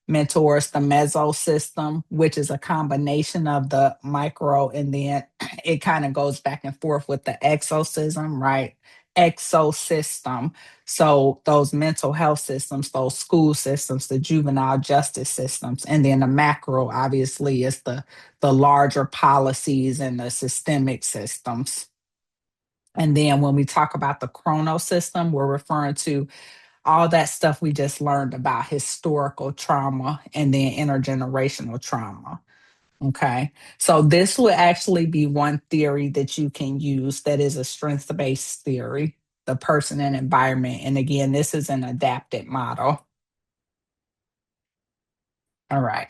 the meso system, which is a combination of the micro, and then it kind of goes back and forth with the exosystem, right? Exosystem. So those mental health systems, those school systems, the juvenile justice systems, and then the macro obviously is the larger policies and the systemic systems. And then when we talk about the chrono system, we're referring to all that stuff we just learned about historical trauma and then intergenerational trauma. Okay. So this would actually be one theory that you can use that is a strength based theory, the person and environment. And again, this is an adapted model. All right.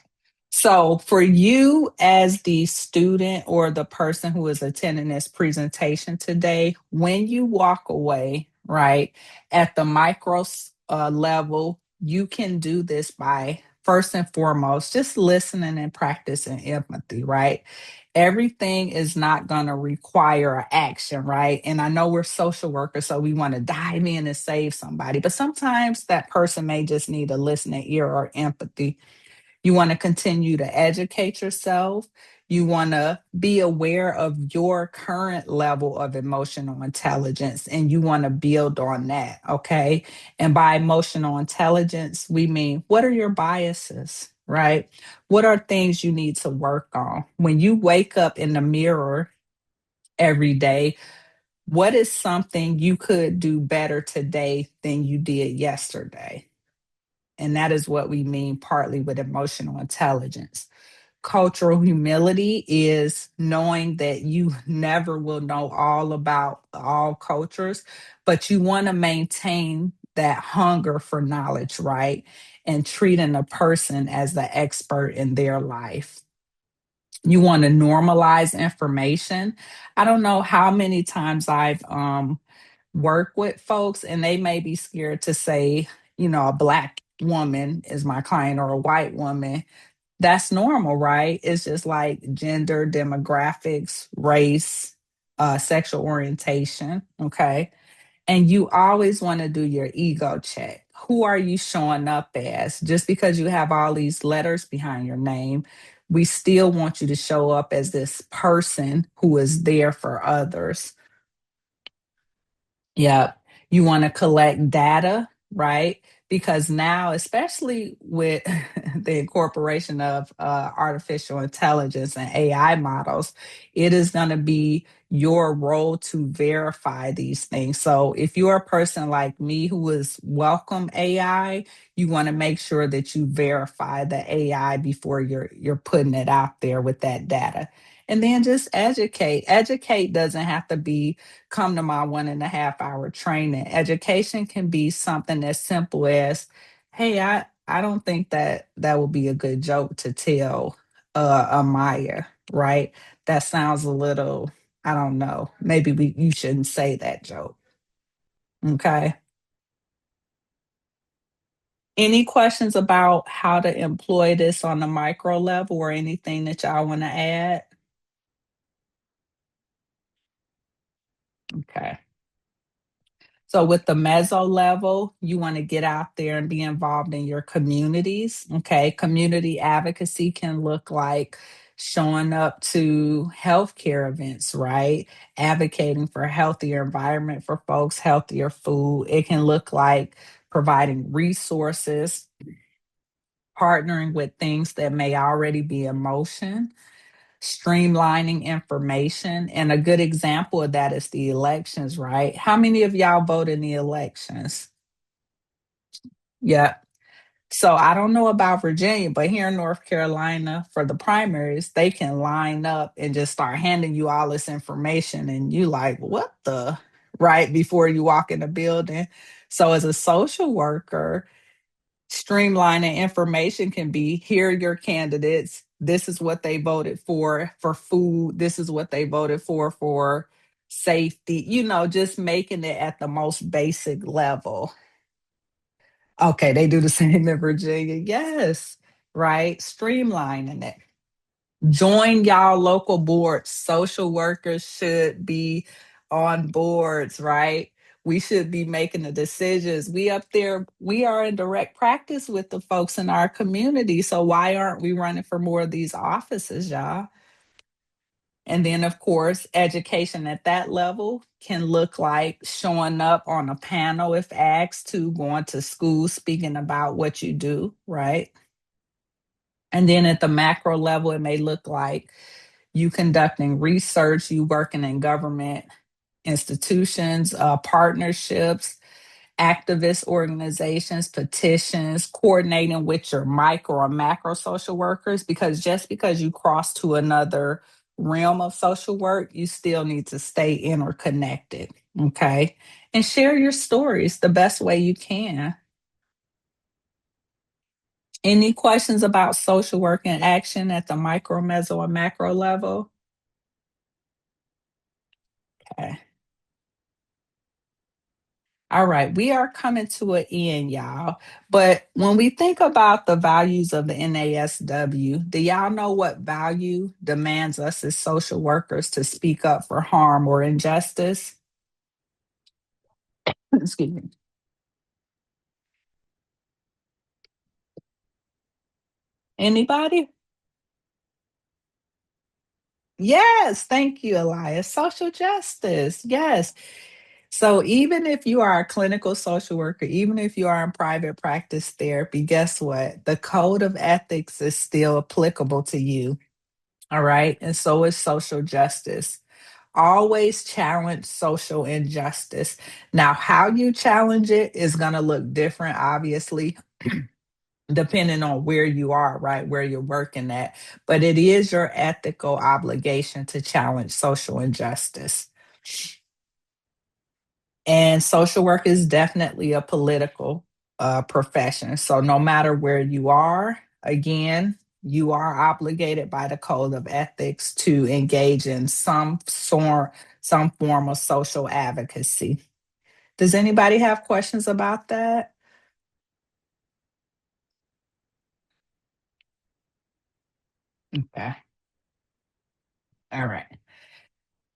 So for you as the student or the person who is attending this presentation today, when you walk away, right, at the micro level, you can do this by first and foremost, just listening and practicing empathy, right? Everything is not going to require action, right? And I know we're social workers, so we want to dive in and save somebody, but sometimes that person may just need a listening ear or empathy. You want to continue to educate yourself. You want to be aware of your current level of emotional intelligence and you want to build on that. Okay. And by emotional intelligence, we mean what are your biases, right? What are things you need to work on? When you wake up in the mirror every day, what is something you could do better today than you did yesterday? And that is what we mean partly with emotional intelligence. Cultural humility is knowing that you never will know all about all cultures, but you want to maintain that hunger for knowledge, right? And treating a person as the expert in their life. You want to normalize information. I don't know how many times I've worked with folks and they may be scared to say, a Black woman is my client or a white woman. That's normal, right? It's just like gender, demographics, race, sexual orientation. Okay. And you always want to do your ego check. Who are you showing up as? Just because you have all these letters behind your name, we still want you to show up as this person who is there for others. Yep. You want to collect data, right? Because now, especially with the incorporation of artificial intelligence and AI models, it is going to be your role to verify these things. So if you're a person like me who is welcome AI, you want to make sure that you verify the AI before you're putting it out there with that data. And then just educate. Educate doesn't have to be come to my 1.5 hour training. Education can be something as simple as, hey, I don't think that would be a good joke to tell Amaya, right? That sounds a little, I don't know. Maybe you shouldn't say that joke. Okay. Any questions about how to employ this on the micro level or anything that y'all want to add? Okay. So with the meso level, you want to get out there and be involved in your communities. Okay. Community advocacy can look like showing up to healthcare events, right? Advocating for a healthier environment for folks, healthier food. It can look like providing resources, partnering with things that may already be in motion, streamlining information. And a good example of that is the elections, right? How many of y'all vote in the elections? Yeah. So I don't know about Virginia, but here in North Carolina for the primaries, they can line up and just start handing you all this information and you like, what the, right before you walk in the building. So as a social worker, streamlining information can be here are your candidates. This is what they voted for food. This is what they voted for safety, just making it at the most basic level. Okay, they do the same in Virginia. Yes, right. Streamlining it. Join y'all local boards. Social workers should be on boards, right? We should be making the decisions. We up there, we are in direct practice with the folks in our community. So why aren't we running for more of these offices, y'all? And then, of course, education at that level can look like showing up on a panel if asked to, going to school, speaking about what you do, right? And then at the macro level, it may look like you conducting research, you working in government institutions, partnerships, activist organizations, petitions, coordinating with your micro or macro social workers, because just because you cross to another realm of social work, you still need to stay interconnected. Okay. And share your stories the best way you can. Any questions about social work and action at the micro, meso, or macro level? Okay. All right, we are coming to an end, y'all. But when we think about the values of the NASW, do y'all know what value demands us as social workers to speak up for harm or injustice? Excuse me. Anybody? Yes, thank you, Elias. Social justice. Yes. So even if you are a clinical social worker, even if you are in private practice therapy, guess what? The code of ethics is still applicable to you. All right. And so is social justice. Always challenge social injustice. Now, how you challenge it is going to look different, obviously, depending on where you are, right? Where you're working at. But it is your ethical obligation to challenge social injustice. And social work is definitely a political profession. So no matter where you are, again, you are obligated by the code of ethics to engage in some form of social advocacy. Does anybody have questions about that? Okay. All right.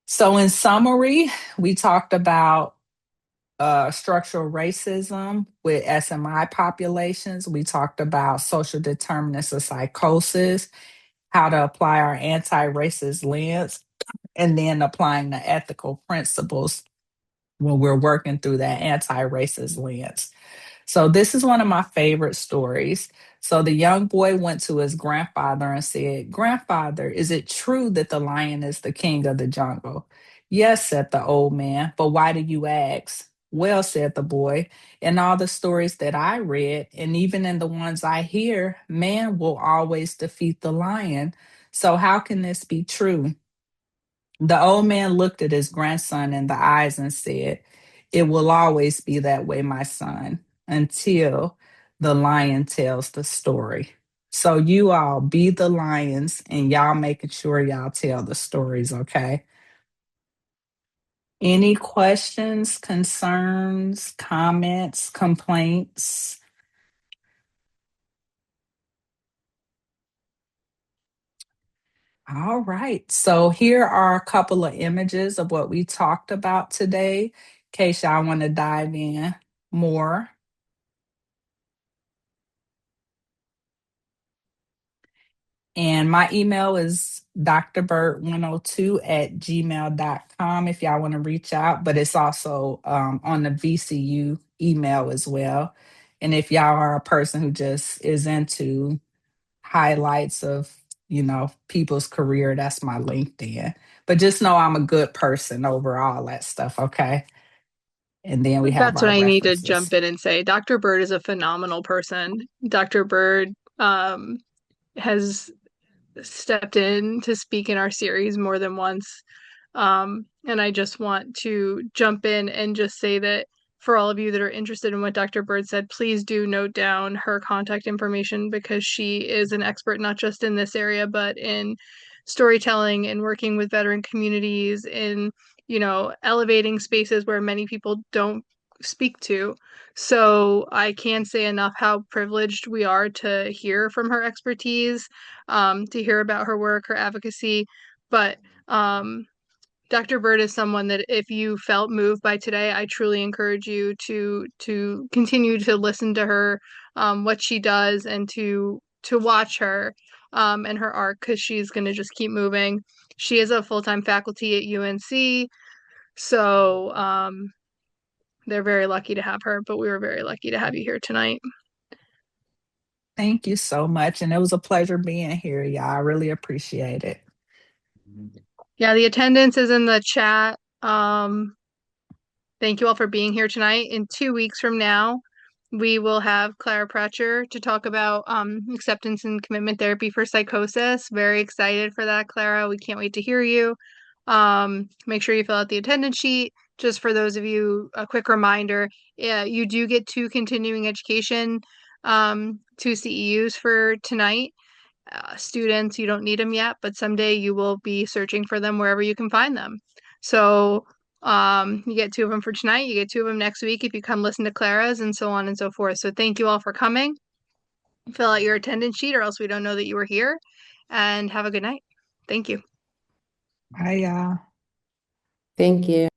So in summary, we talked about structural racism with SMI populations. We talked about social determinants of psychosis, how to apply our anti-racist lens, and then applying the ethical principles when we're working through that anti-racist lens. So this is one of my favorite stories. So the young boy went to his grandfather and said, "Grandfather, is it true that the lion is the king of the jungle?" "Yes," said the old man, "but why do you ask?" "Well," said the boy, "in all the stories that I read, and even in the ones I hear, man will always defeat the lion. So how can this be true?" The old man looked at his grandson in the eyes and said, "It will always be that way, my son, until the lion tells the story." So you all be the lions and y'all making sure y'all tell the stories, okay? Any questions, concerns, comments, complaints? All right. So here are a couple of images of what we talked about today. case y'all want to dive in more. And my email is drbyrd102@gmail.com if y'all want to reach out, but it's also on the VCU email as well. And if y'all are a person who just is into highlights of, people's career, that's my LinkedIn. But just know I'm a good person over all that stuff, okay? And then we have That's what our I need to references. jump in and say. Dr. Byrd is a phenomenal person. Dr. Byrd has stepped in to speak in our series more than once. And I just want to jump in and just say that for all of you that are interested in what Dr. Byrd said, please do note down her contact information because she is an expert not just in this area, but in storytelling and working with veteran communities in, elevating spaces where many people don't speak to. So I can't say enough how privileged we are to hear from her expertise, to hear about her work, her advocacy. But Dr. Byrd is someone that if you felt moved by today, I truly encourage you to continue to listen to her, what she does, and to watch her and her arc because she's going to just keep moving. She is a full-time faculty at UNC, so they're very lucky to have her, but we were very lucky to have you here tonight. Thank you so much. And it was a pleasure being here, y'all. I really appreciate it. Yeah, the attendance is in the chat. Thank you all for being here tonight. In 2 weeks from now, we will have Clara Pratcher to talk about acceptance and commitment therapy for psychosis. Very excited for that, Clara. We can't wait to hear you. Make sure you fill out the attendance sheet. Just for those of you, a quick reminder, you do get 2 continuing education, 2 CEUs for tonight. Students, you don't need them yet, but someday you will be searching for them wherever you can find them. So you get 2 of them for tonight, you get 2 of them next week if you come listen to Clara's, and so on and so forth. So thank you all for coming. Fill out your attendance sheet or else we don't know that you were here, and have a good night. Thank you. Bye, y'all. Thank you.